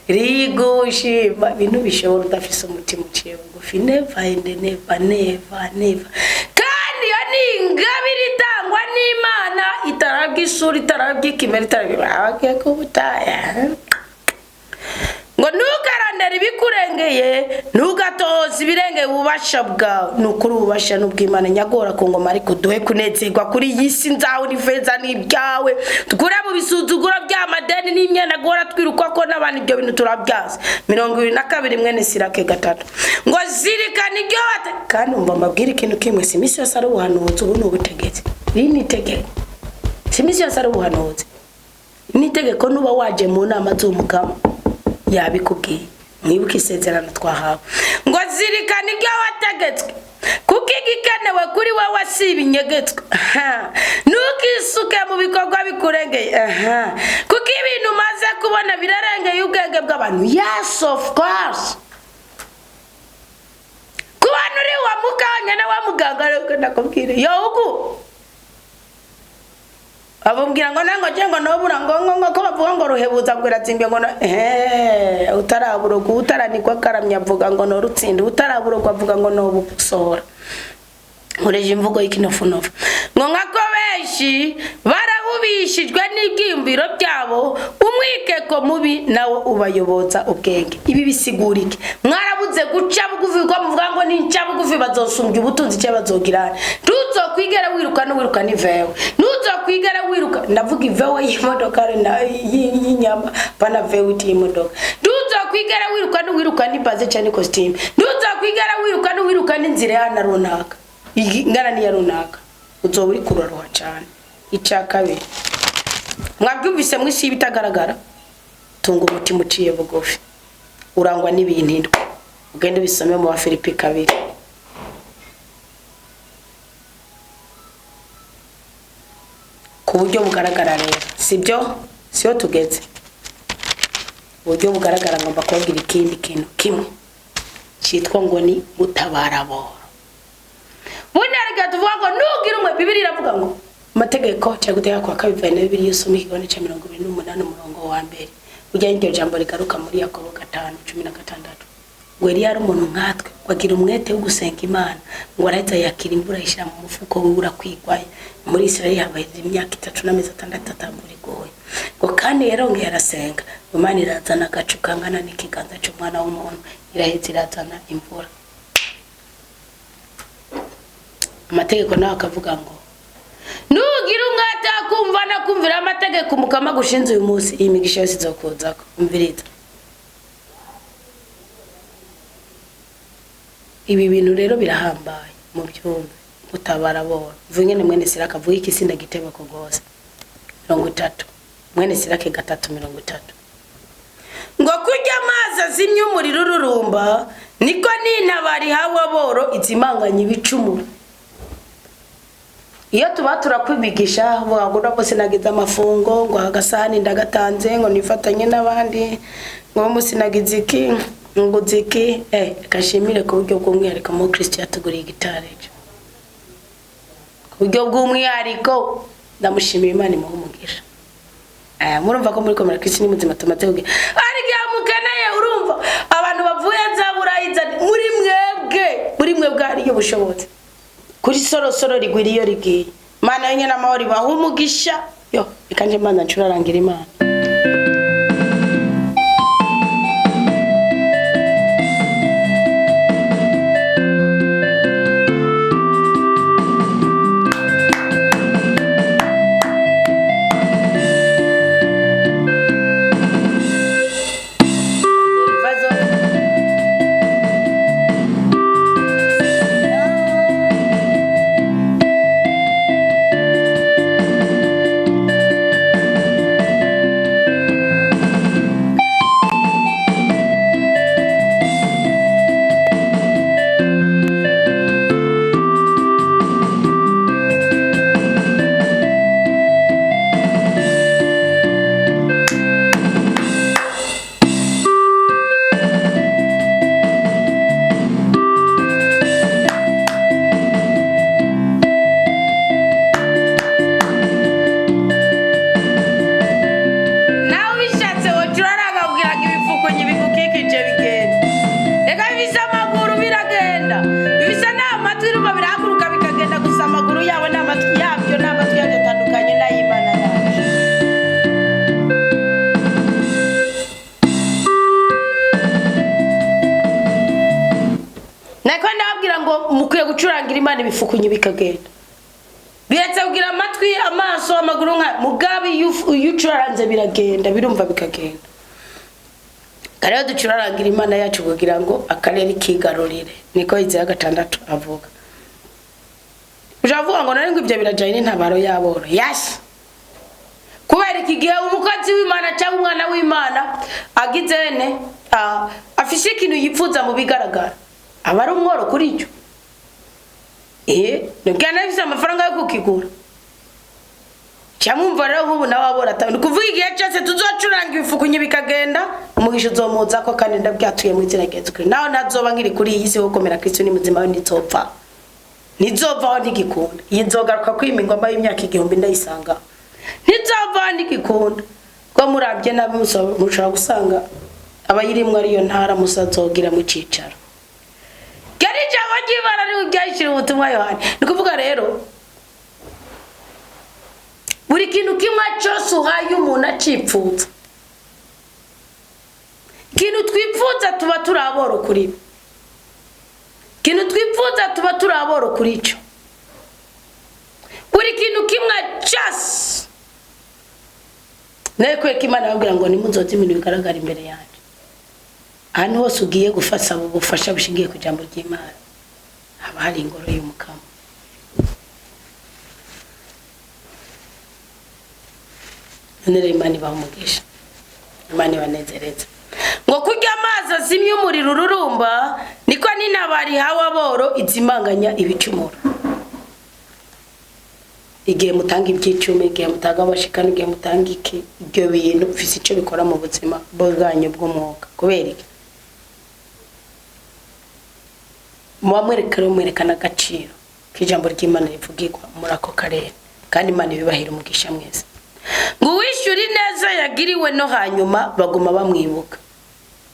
rigushima ibintu bishobora udafise umutima uciye bugufi never and never kandi yo ni ingabire itangwa n'Imana itarabwa isura itarabwa ikimera itarabwa kubutaya ngo ntukarondere ibikurengeye ntugatohoze ibirengeye ububasha bwawe nukuri ububasha n'ubw'Imana nyagora ku ngoma ariko duhe kunezerwa kuri iyi si nzaho n'ifeza n'ibyawe tukure mu bisuzuguro by'amadeni n'imyenda gora twiruka ko n'abandi ibyo bintu turabyaza 22 mwene Sirake 3 ngo zirikana iryo kandi umva mbabwira ikintu kimwe si misi yose ari ubuhanuzi ubu n'ubutegetsi ni itegeko si misi yose ari ubuhanuzi ni itegeko nuba waje mu nama z'umukama yabikubwiye mwibuke isezerano twahawe ngo zirikana iryo wategetswe kuko igikenewe kuri wowe asiba inyegetswe ntukisuke mu bikorwa bikurengeye kuko ibintu umaze kubona birarengeye ubwenge bw'abantu. Yes, of course kubana uri wa mukanya na wa muganga rero ndakubwira yogu abumgira ngo nango jengo nobura ngo ko bavuga ngo ruhebuza ngo iratsimbye ngo utaraburoga utaranikwa karamya avuga ngo no rutsinde utaraburoga avuga ngo no busohora ureje imvugo y'ikinofunofu ngo nkako benshi barahubishijwe n'igimbiro byabo umwikeko mubi nawo ubayoboza ubwenge. Ibi bisigurike mwarabuze guca bugufi ko muvuga ngo ni nca bugufi bazosumbya ubutunzi cye bazogirana tuzokwigera wiruka no wiruka nivewe nuzokwigera wiruka ndavuga ivewe y'imodoka na y'inyama bana vewe y'imodoka tuzokwigera wiruka no wiruka ni baze cyane costume tuzokwigera wiruka no wiruka n'inzira yana runaka ingana ni ya runaka uzoba uri kuroha cyane. Icya kabiri mwabyumvise mwisi bitagaragara tunga umutima uciye bugufi urangwa n'ibintu ugende bisome mu Bafilipi 2 ku buryo bugaragara rero sibyo siyo tugeze uburyo bugaragara ngomba kubabwira ikindi kintu kimwe cyitwa ngo ni gutabara boro bunarega tuvuga ngo nugira umwe Bibiliya iravuga ngo Amategeko cyo guteka kwa kabiri na Bibiliya usoma igihone cya 28 umurongo wa mbere ujya iryo jambo rigaruka muri Yakobo 5:16 ngo yari ari umuntu nkatwe wagira umwete wo gusenga Imana ngo arahita yakira imvura yishira mu mufuko w'ura kwigwaye muri Israeli habaye imyaka 3 n'amezi 6 atamburi goye ngo kandi yarongeye arasenga Imana irazana agacu kangana n'ikiganza cy'umwana w'umuntu irahita irazana imvura. Amategeko nawe akavuga ngo nugira umwete akumva na kumvira amategeko mukama gushinze uyu munsi imigisha yose izokuzako umviriza. Ibi bintu rero birahambaye mu byumve utabara bora vunyene mwene Siraka vuga iki sinda giteba ko gose 30 mwene Sirake 3:30 ngo kurya amazi azimye umuriro ururumba niko nintabari hawa boro izimanganye ibicumuro. Iyo tuba turakwibigisha ngo bose nagize amafungo ngo agasahani ndagatanze ngo nifatanye n'abandi ngo musinagize iki ngo ziki kashimire ku buryo bw'umwihariko mu Kristo yatuguriye gitare ku buryo bw'umwihariko ndamushimira Imana imuhumugisha. Murumva ko muri komera Kristo ni muzima tumaze kugira ari yamukeneye urumva abantu bavuye nzaburayiza muri mwebwe ari yo bushobotse kuri sorosoro rigwiriyo rigiye Mana yenye na mahori bahumugisha yo ikanje Mana ncurarangira Imana. Mukwiye gucurangira Imana ibifukunye bikagenda biretse kugira amatwi amaso amaguru nka mugabi yucuraranze biragenda birumva bikagenda. Kare ducurarangira Imana yacu kugira ngo akarere kigarurire niko izira 6 avuga. Ujavuga ngo nari ngo ibyo birajyanye n'intabaro yaboro yashi kubera iki gihe umukozi w'Imana cyangwa umwana w'Imana agizene afishe ikintu yipfuza mu bigaragara abari umworo kuri cyo nubwana bise amafaranga yo kukigura cyamumva rero nk'ubu nawe abora atanu kuvuga igihe cyose tuzocuranga ibifukunye bikagenda umugisha uzomuza ko kandi ndabyatuye mu izina rya Yesu Kristo naho nazoba nkiri kuri iyi si wo komera Kristo ni muzima we nizopfa ntigikunda yizogaruka kwimingwa y'imyaka 1000 ndayisanga nizopfa ntigikunda ko murabye nabi mushobora gusanga abayirimwe ariyo ntara musazogira mu cicaro Garija wajibara ni ujyashira ubutumwa Yohani. Nikuvuga rero buri kintu kimwe cyose uhaye umuntu acipfuza. Kintu twipfuza tuba turaboro kuri. Kintu twipfuza tuba turaboro kuri cyo. Buri kintu kimwe cyose Nekwe Imana yabwira ngo nimuzoze ibintu bigaragara imbere yanjye. Ahantu hose ugiye gufasha ubufasha bushingiye ku jambo ry'Imana haba hari ingoro y'umukama. Nere Imana ibahumugisha Imana ibanezereza ngo kurya amazi azimye umuriro ururumba niko nintabari hawa boro izimanganya ibicumuro. Igihe mutanga ibyicumi igihe mutanga abashikana igihe mutanga iki ibyo bintu bifite icyo bikora mu buzima bwanyu bw'umwuka kubera iki mwerekana agaciro k'ijambo ry'Imana rivugirwa muri ako karere kandi Imana ibibahira umugisha mwese. Ngo wishyura ineza yagiriwe no hanyuma baguma bamwibuka.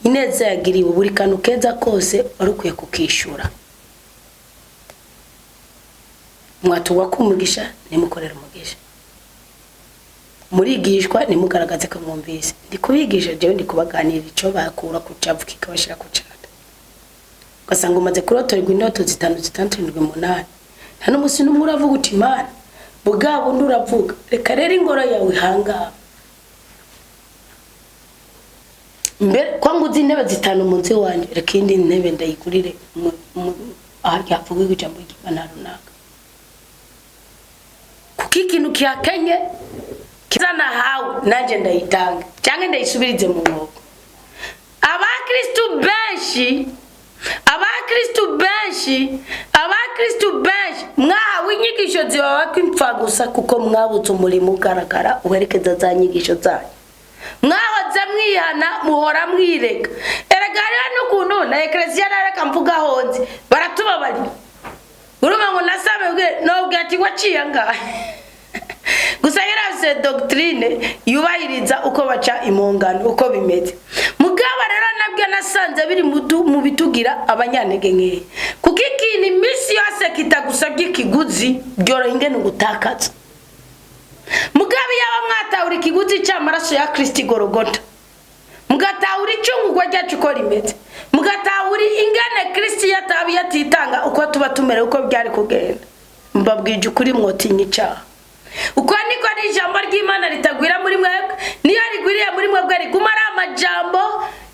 Ineza yagiriwe buri kantu keza kose warukwiye kukishura. Mwatugwa kumugisha nimukorera umugisha. Murigishwa nimugaragaze ko mwumvise. Ndikubigisha jewe ndikubaganira ico bakura ku cavu kikabashira ku cana. Ugasanga umaze kurotorerwa inoto 5 6 7 8. Nta n'umusi n'umwe uravuga uti Imana bugabo nduravuga reka rero ingoro yawe hanga. Mbere kwa nguzi intebe 5 munsi wanje reka indi ntebe ndayigurire ahari havuga ijambo ry'Imana runaka. Kuko ikintu kihakenye kizana hawe nanje ndayitanga cyangwa ndayisubirize mu mwoko. Abakristo benshi mwahawe inyigisho zibaha kwimfa gusa kuko mwabutse umurimo ugaragara uherekeza za nyigisho zanyu. Mwahoze mwihana muhora mwireka. Erega hariho n'ukuntu na eklesiya nareka mvuga honze baratubabarira. Urumva ngo nasabe nobwe ati waciye ngahe. Gusa yarase doctrine yubahiriza uko baca impongano uko bimeze. Mugaba rero nabyo nasanze biri mu bitugira abanyantege nkeye. Kuko ikintu imisi yose kitagusabye ikiguzi byoroha ingene gutakaza. Mugabe yaba mwatahura ikiguzi cy'amaraso ya Kristo Gorogota. Mugatahura icungurwa ryacu ko rimeze. Mugatahura ingane Kristo yatabi yatitanga uko tuba tumere uko byari kugenda. Mbabwije ukuri mwotinye icyaha. Uko niko ari ijambo ry'Imana litagwira muri mwebwe, niyo rigwiriye muri mwebwe rigumara amajambo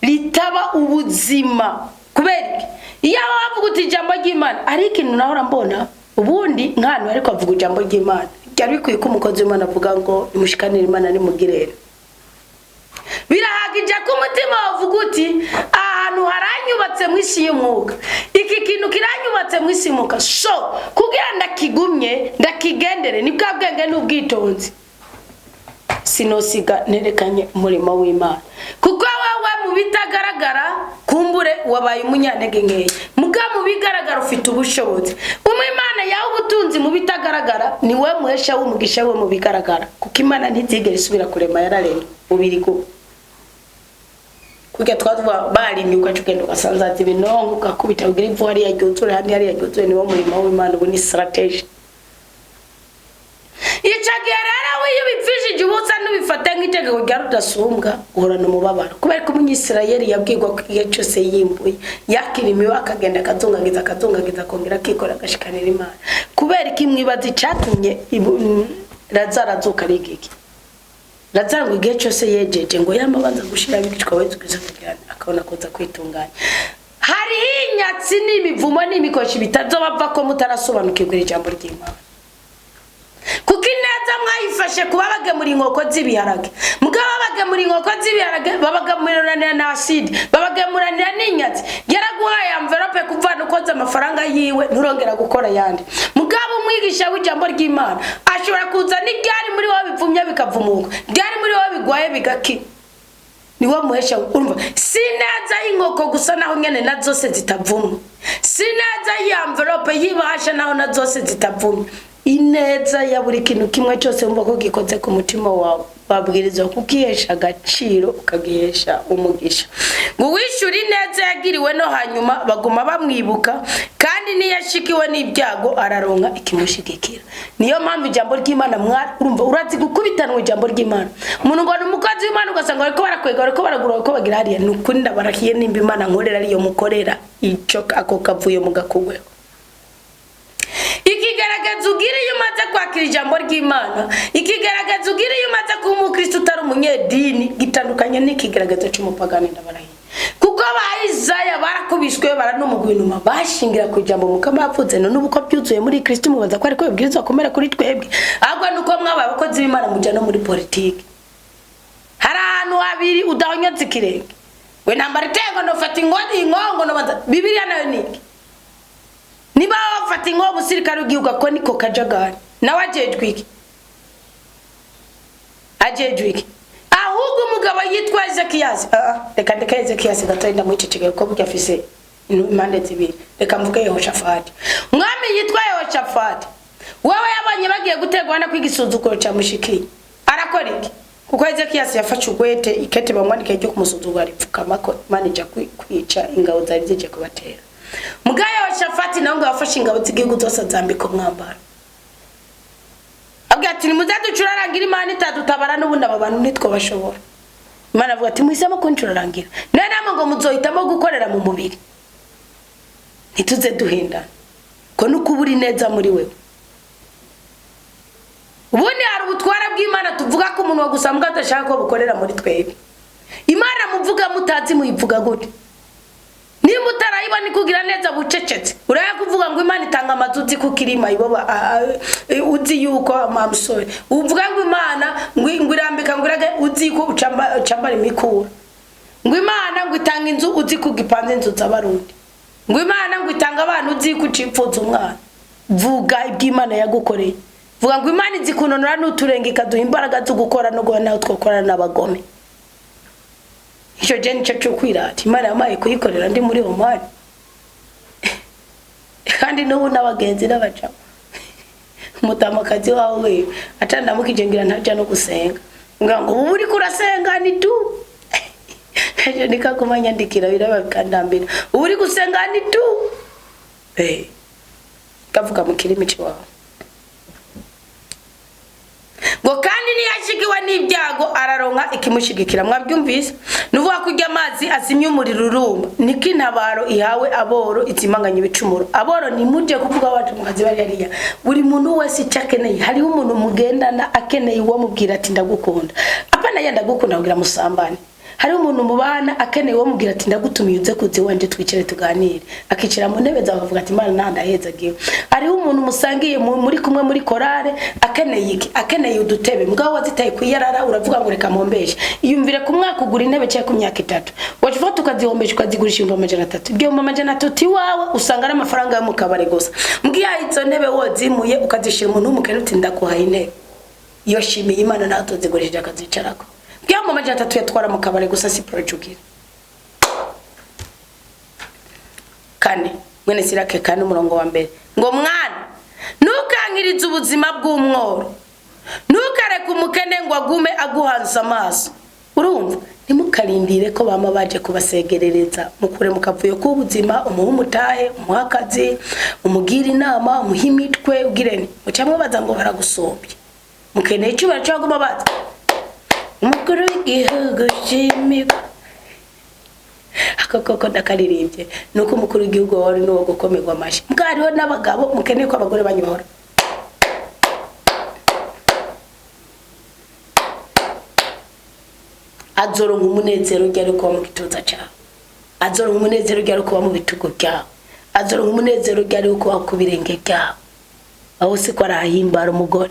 litaba ubuzima. Kubera iyo bavuga uti ijambo ry'Imana ari ikintu nahora mbona ubundi nk'ahantu ariko avuga ijambo ry'Imana byari bikwiye ko umukozi w'Imana avuga ngo imushikanire Imana nimugirere. Birahagije ko umutima wavuga uti ahantu haranyubatse mu isi y'umwuka, iki kintu kiranyubatse mu isi y'umwuka, so kugira ndakigumye ndakigendere ni bwa bwenge n'ubwitonzi sinosiga nerekanye umurimo w'Imana. Kuko wawe mu bitagaragara kumbure wabaye umunyantege nkeye, muga mu bigaragara ufite ubushobozi. Umwimana yawe ubutunzi mu bitagaragara ni we muhesha w'umugisha we mu bigaragara. Kuko Imana ntizigera isubira kurema yararemye ubirigo. Kuko twatwa bari nyuka cugendo gasanzaza ibinongo gakubita ugira ivu hari yagyuzure handi hari yagyuzure ni wo murimo w'Imana ubu ni strategy. Icagerera wiyubipfishije ubusa n'ubifata nk'itegeko rya rudasumbwa uhorana umubabaro. Kubera ko umunyisirayeli yabwirwa ko igihe cyose yimbuye yakirimiwe akagenda akazungagiza kongera akikora agashikanira Imana. Kubera ko imwibaza icatumye Lazaro azuka ari igiki. Lazaro ngo igihe cyose yejeje ngo yamabanza gushira bigicwa wezukiza kugirana akabona koza kwitunganya. Hari inyatsi n'imivumo n'imikoshi bitazobava ko mutarasobanukirwa ijambo ry'Imana. Kuko ineza mwayifashe kuba bagemura inkoko z'ibiharage. Mugabo bagemura inkoko z'ibiharage babagemuranira na acide, babagemuranira n'inyatsi. Yaraguhaye envelope kuvana ukoza amafaranga yiwe nturongera gukora yandi. Mugabo umwigisha w'ijambo ry'Imana ashobora kuza n'ibyari muri wowe bivumye bikavumuka, byari muri wowe bigwaye bigaki. Niwo muhesha urumva sinaza inkoko gusa naho nyene na zose zitavumwe. Sinaza ya envelope yibahasha naho na zose zitavumwe. Ineza ya buri kintu kimwe cyose umva ko gikoze ku mutima wawe babwirizwa kukihesha agaciro ukagihesha umugisha. Ngo wishyura ineza yagiriwe no hanyuma baguma bamwibuka kandi niyashikiwe n'ibyago araronka ikimushigikira. Niyo mpamvu ijambo ry'Imana urumva urazi gukubitanwa ijambo ry'Imana. Umuntu ngo n'umukozi w'Imana ugasanga ariko barakwega ariko baragura ko bagira hariya n'ukuri ndabarahiye nimba Imana nkorera ariyo mukorera ico ako kavuye mu gakugweho. Ikigaragaza ugira iyo umaze kwakira ijambo ry'Imana, ikigaragaza ugira iyo umaze kuba umukristo utari umunyedini gitandukanye n'ikigaragaza cy'umupagani ndabarahiye. Kuko abayizaya barakubishwe baranumugwa inuma bashingira ku ijambo mukama yapfuze no nubuko byuzuye muri Kristo mubaza ko ariko bibwirizwa komera kuri twebwe. Ahubwo nuko mwabaye abakozi b'Imana muja no muri politiki. Hari ahantu habiri udahonyotse ikirenge. We nambara itengo no fata ingongo no baza Bibiliya nayo niki. Niba wafata ingo musirikare ugiuga ko niko kajagari nawe ajejwe iki ahubwo umugabo yitwa Ezekiyazi reka Ezekiyazi gatorinda mu cicege ko burya afise impande zibiri reka mvuge Yehoshafati. Umwami yitwa Yehoshafati wowe yabanye bagiye gutegwa na kwigisuzuguro cya mushikiye arakora iki kuko Ezekiel yafashe ugwete ikete bamwandike cyo kumusuzugura aripfukama ko manager kwica ingabo zari zije kubatera mugaya wa Shafati nawe ngo yafashe ingabo z'igihugu zose zambika umwambaro abwa ati muzaducurarangira Imana itadutabara n'ubundi aba bantu nitwo bashobora Imana avuga ati muhisemo kuncurarangira nene ngo muzohitamo gukorera mu mubiri ntituze duhindana ko nukuburi neza muri wewe ubundi hari ubutwara bw'Imana tuvuga ko umuntu wagusambwa adashaka ko bukorera muri twebwe Imana muvuga mutazi muyivuga gute ni mutarayiba ni kugira neza bucecetse uraya kuvuga ngo Imana itanga amazuzi ku kirima iboba uzi yuko amusore uvuga ngo Imana ngo irambika ngo irage uzi ko ucambara imikura ngo Imana ngo itanga inzu uzi ko gipanze inzu z'abarundi ngo Imana ngo itanga abantu uzi ko cipfuza umwana vuga iby'Imana yagukoreye vuga ngo Imana izi kunonora n'uturenge ikaduha imbaraga zo gukora no guhana twokorana n'abagome icyo je nico cyo kwirata Imana yamaye kuyikorera ndi muri Omani kandi n'ubu n'abagenzi n'abaca umutamakazi wawe atanda mukijengira ntaja no gusenga ngo ubu uri kurasenga ni tu ejo nikakumanya ndikira birabakandambira ubu uri gusenga ni tu kavuga mu kirimi cyawe ngo kandi niyashigiwe n'ibyago araronka ikimushigikira mwabyumvise nuvuga ko amazi azimye umuriro urumba niki ntabaro ihawe aboro izimanganye ibicumuro aboro ni muje kuvuga wacu mukazi bari yariya buri muntu wese cyakeneye hari umuntu mugendana akeneye uwo mubwira ati ndagukunda apana yenda gukunda kugira musambane hari umuntu mubana akeneye uwo mubwira ati ndagutumiye uze kuzi wanje twicare tuganire akicira mu ntebe zawe avuga ati Imana nanda heza giye hari umuntu musangiye muri kumwe muri korale akeneye iki akeneye udutebe mugabo wazitaye kuyarara uravuga ngo reka mombeshe iyumvire ku mwaka ugura intebe cya ku myaka 3 waje tukazihombesha ukazigurisha 300 ibyo 300 wawe usanga ari amafaranga yo mu kabare gusa mbwiya izo ntebe wozimuye ukazishira umuntu umukene uti ndakuhaye intebe iyo shimiye Imana natozigurije akazicarako bya 300 yatwara mu kabare gusa si projugire kane mwene sirake kane umurongo wa mbere ngo mwana nukankiriza ubuzima bw'umworo nukareka umukene ngo agume aguhanza amaso urumva nimukarindire ko bama baje kubasegerereza mukure mukavuyo k'ubuzima umuhumutahe umuhakazi umugira inama umuhimitwe ugirene mucamwe baza ngo baragusombye mukeneye cyubara cyo guma baza umukuru w'igihugu shimika akakoko ndakaririmbye nuko umukuru w'igihugu wari no gukomerwa amashi mukariho n'abagabo mukeneye ko abagore banyibahora azoronka umunezero ugera ko mu gituza cyawe azoronka umunezero ugera ko mu bitugo byawe azoronka umunezero ugera ko ku birenge byawe aho se ko arahimbara umugore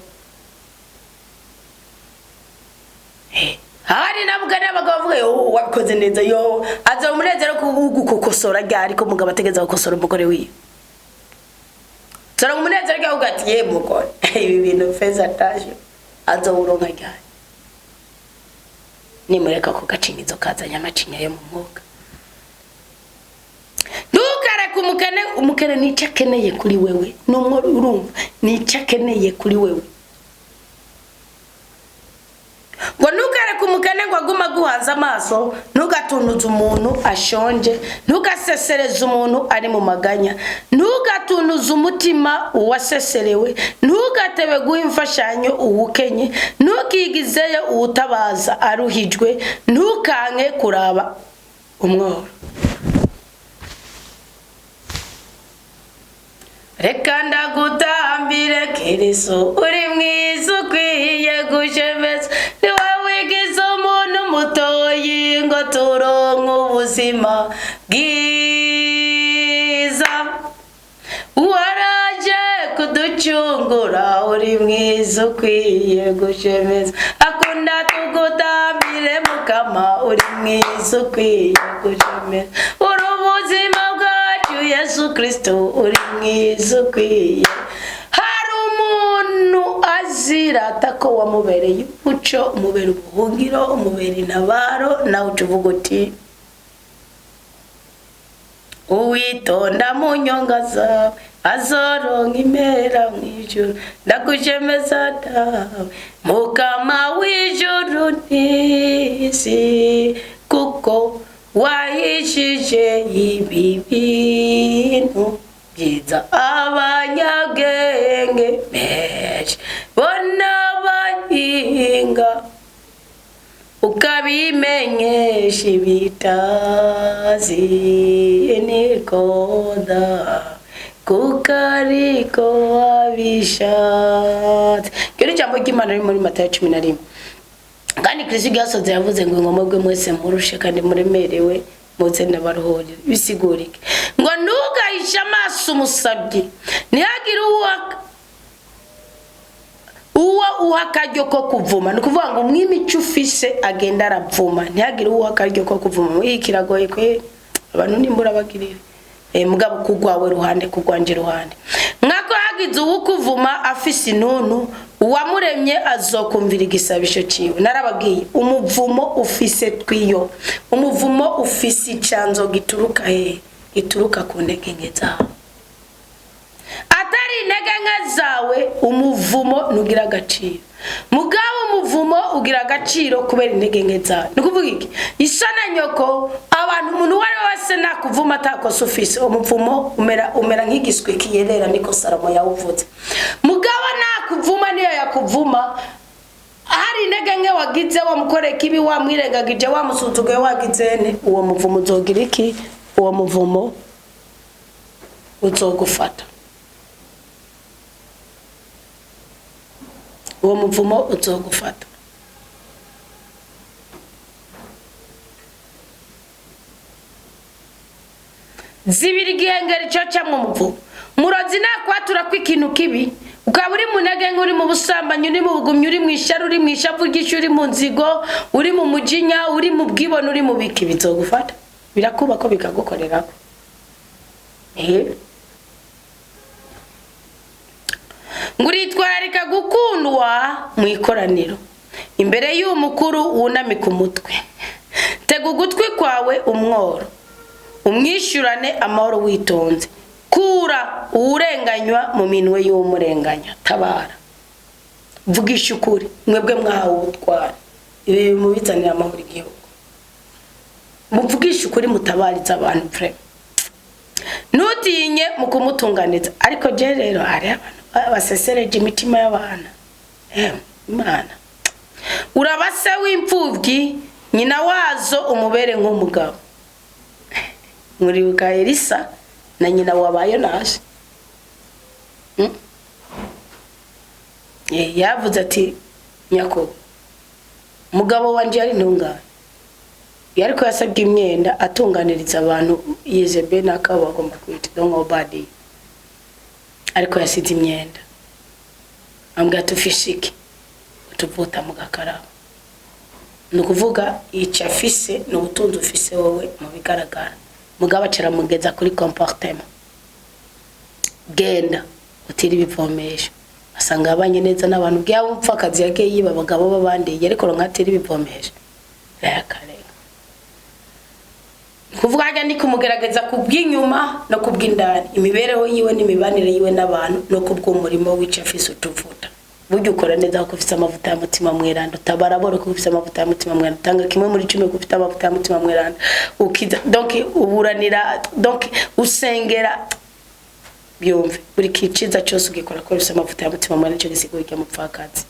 hari nabwo n'abagabo bavuga yo wabikoze neza yo azoronka umunezero ko gukosora ryari ko mugabo ategeza gukosora umugore wiwe azoronka umunezero ugera ugati ye mugore ibi bintu feza taje azoronka ryari nimureka ko gacingizo kazanya amacinya yo mu mwuga ntukareke umukene nicyo akeneye kuri wewe n'umwo urumva nicyo akeneye kuri wewe ngo ntukareke umukene ngo aguma guhanza amaso ntugatunuze umuntu ashonje ntugasesereze umuntu ari mu maganya ntugatunuze umutima uwaseserewe ntugatebe guha imfashanyo uwukenye ntukigizeyo uwutabaza aruhijwe ntukanke kuraba umworo reka ndagutambire Kristo uri mwiza ukwiye gushemeza niwawigize umuntu mutoyi ngo turonke ubuzima bwiza waraje kuducungura uri mwiza ukwiye gushemeza akunda tugutambire mukama uri mwiza ukwiye gushemeza uri ubuzima bwacu Yesu Kristo uri mwiza ukwiye hari umuntu azirata ko wamubereye umuco umubera ubuhungiro umubera intabaro nawe uvuga uti uwitonda mu nyonga zawe azoronka impera mw'ijuru ndakujemeza dawe mukama w'ijuru n'isi kuko wahishije ibi bintu byiza abanyabwenge benshi bona bahinga ukabimenyesha ibitazi nikoda kukariko wabishatse. Kyo ni jambo ry'Imana riri muri Matayo 11. Kandi Kristo yasoze yavuze ngo ngomwe mwese murushe kandi muremerewe muze ndabaruhurira. Bisigurike ngo ntugahisha amaso umusabyi ntihagire uwo uhakaryo ko kuvuma. Ni kuvuga ngo mwimico ufise agenda aravuma ntihagire uwo uhakaryo ko kuvuma. Ikiragoye kwe abantu nimbura bagirira mugabo kugwawe ruhande kugwanje ruhande nkako hagize uwo kuvuma afise intuntu uwamuremye azokumvira igisabisho ciwe. Narabagiye umuvumo ufise twiyo umuvumo ufise icanzo gituruka gituruka ku ntege nke zawe atari intege nke zawe. Umuvumo nugira agaciro mugabo umuvumo ugira agaciro kubera intege nke zawe. Ni kuvuga iki isana nyoko abantu umuntu wari wese nakuvuma atakosa ufise umuvumo umera nk'igiswe kiyerera niko Salomo yawuvuze. Mugabo nakuvuma niyo yakuvuma hari intege nke wagize wamukoreka ibi wamwirengagije wamusuzuguye wagizene uwo muvumo uzogira iki uwo muvumo uzogufata. Uwo muvumo uzogufata. Zibiri gihengeri cyo cyamwe umuvumo murozi nakwatura kw'ikintu kibi ukaba uri mu ntege nke uri mu busambanyi uri mu bugumyi uri mu isharu uri mu ishavu ry'ishu uri mu nzigo uri mu mujinya uri mu bwibone uri mu biki bizogufata birakuba ko bikagukorerako. Nguritwararika gukundwa mu ikoraniro imbere y'umukuru wunamika umutwe tega ugutwi kwawe umworo umwishyurane amahoro witonze kura uwurenganywa mu minwe y'umurenganya tabara vugisha ukuri mwebwe mwahawe ubutware ibi mubizanira amahoro igihugu muvugisha ukuri mutabariza abantu pre nutinye mu kumutunganiza. Ariko je rero ari abantu basesereje imitima y'abana Imana urabase w'imfuvyi nyina wazo umubere nk'umugabo. Muribuka Elisa na nyina wabayo naje yavuze ati nyako mugabo wanje ari ntungane yariko yasabye imyenda atunganiriza abantu Yezebe nakabo bagomba kwita nobody ariko yasize imyenda ambwa tufishike utuvuta mu gakarabo. Nukuvuga icafise n'ubutunzi ufise wowe mu bigaragara mugabo acera mugeza kuri comportement genda utira ibivomesho asanga abanye neza n'abantu byawo mpfakazi yake yiba abagabo babandi yariko ronkatira ibivomesho yakare. Kuvuga ajya ndi kumugerageza kubw'inyuma no kubw'indani imibereho yiwe n'imibanire yiwe n'abantu no kubw'umurimo w'icafise utuvuta buryo ukora neza ko ufite amavuta y'umutima mweranda tabaraboro ko ufite amavuta y'umutima mweranda tanga kimwe muri 10 ko ufite amavuta y'umutima mweranda ukiza donc uburanira donc usengera byumve buri kiciza cyose ugikora ko ufite amavuta y'umutima mweranda cyo gisigura cy'amupfakazi.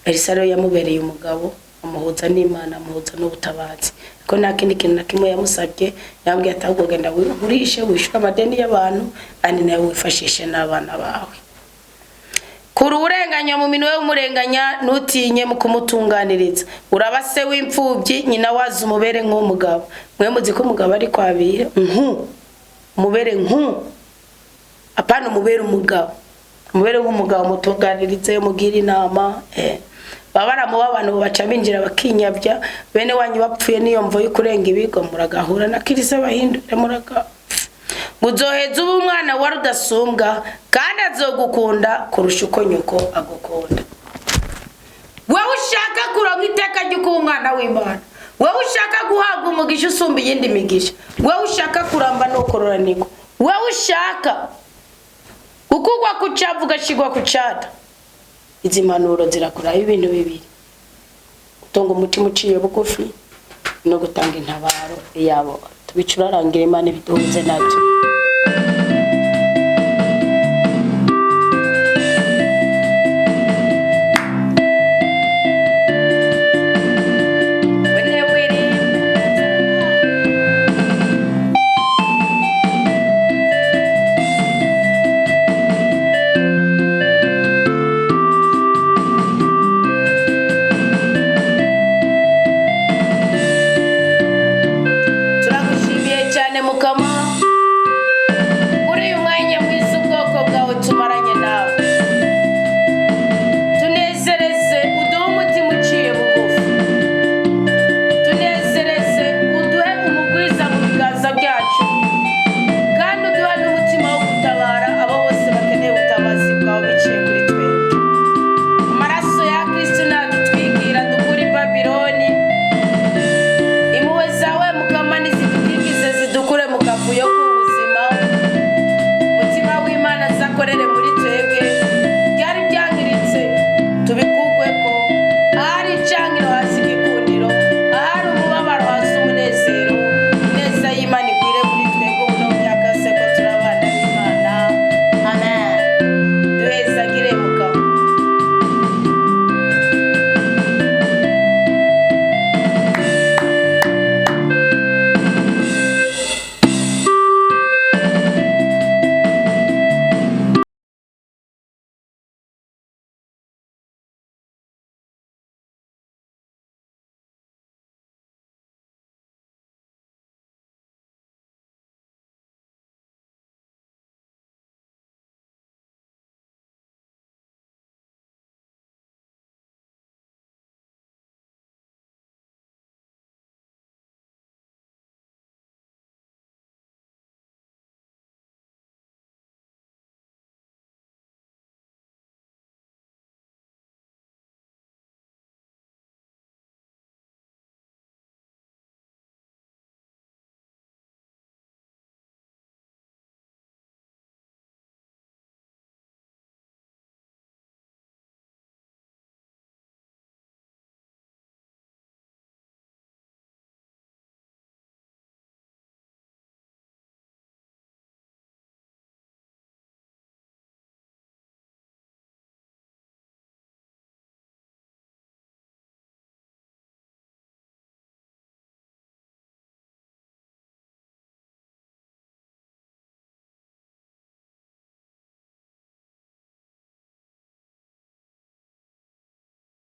Elisaro yamubereye umugabo amuhuza n'Imana amuhuza n'ubutabazi ko nta kindi kintu na kimwe yamusabye yambwiye atagwo genda urishe wishwe amadeni y'abantu andi nawe wifashishe n'abana bawe. Kuri urenganya mu minwe y'umurenganya nutinye mu kumutunganiriza urabase w'imfubyi nyina wazo umubere nk'umugabo. Mwe muzi ko umugabo ari kwabira umubere apana umubere umugabo umubere nk'umugabo mutunganirize mugira inama babara mu abantu baca binjira bakinyabya bene wanyu bapfuye niyo mvo y'ukurenga ibigo muragahura na kirisa bahindure muraga Uzoheza umwana wa rudasumbwa kandi azogukunda kurusha uko nyoko agukunda. Wowe ushaka kuronka iteka ry'uko umwana w'Imana wowe ushaka guhabwa umugisha usumba iyindi migisha, wowe ushaka kuramba no kororanirwa, wowe ushaka gukugwa ku cyavu ugashigwa ku cyata, izi mpanuro zirakuraho ibintu bibiri: gutunga umutima uciye bugufi no gutanga intabaro yabo. Tubicurarangire Imana ibiduhuze nabyo.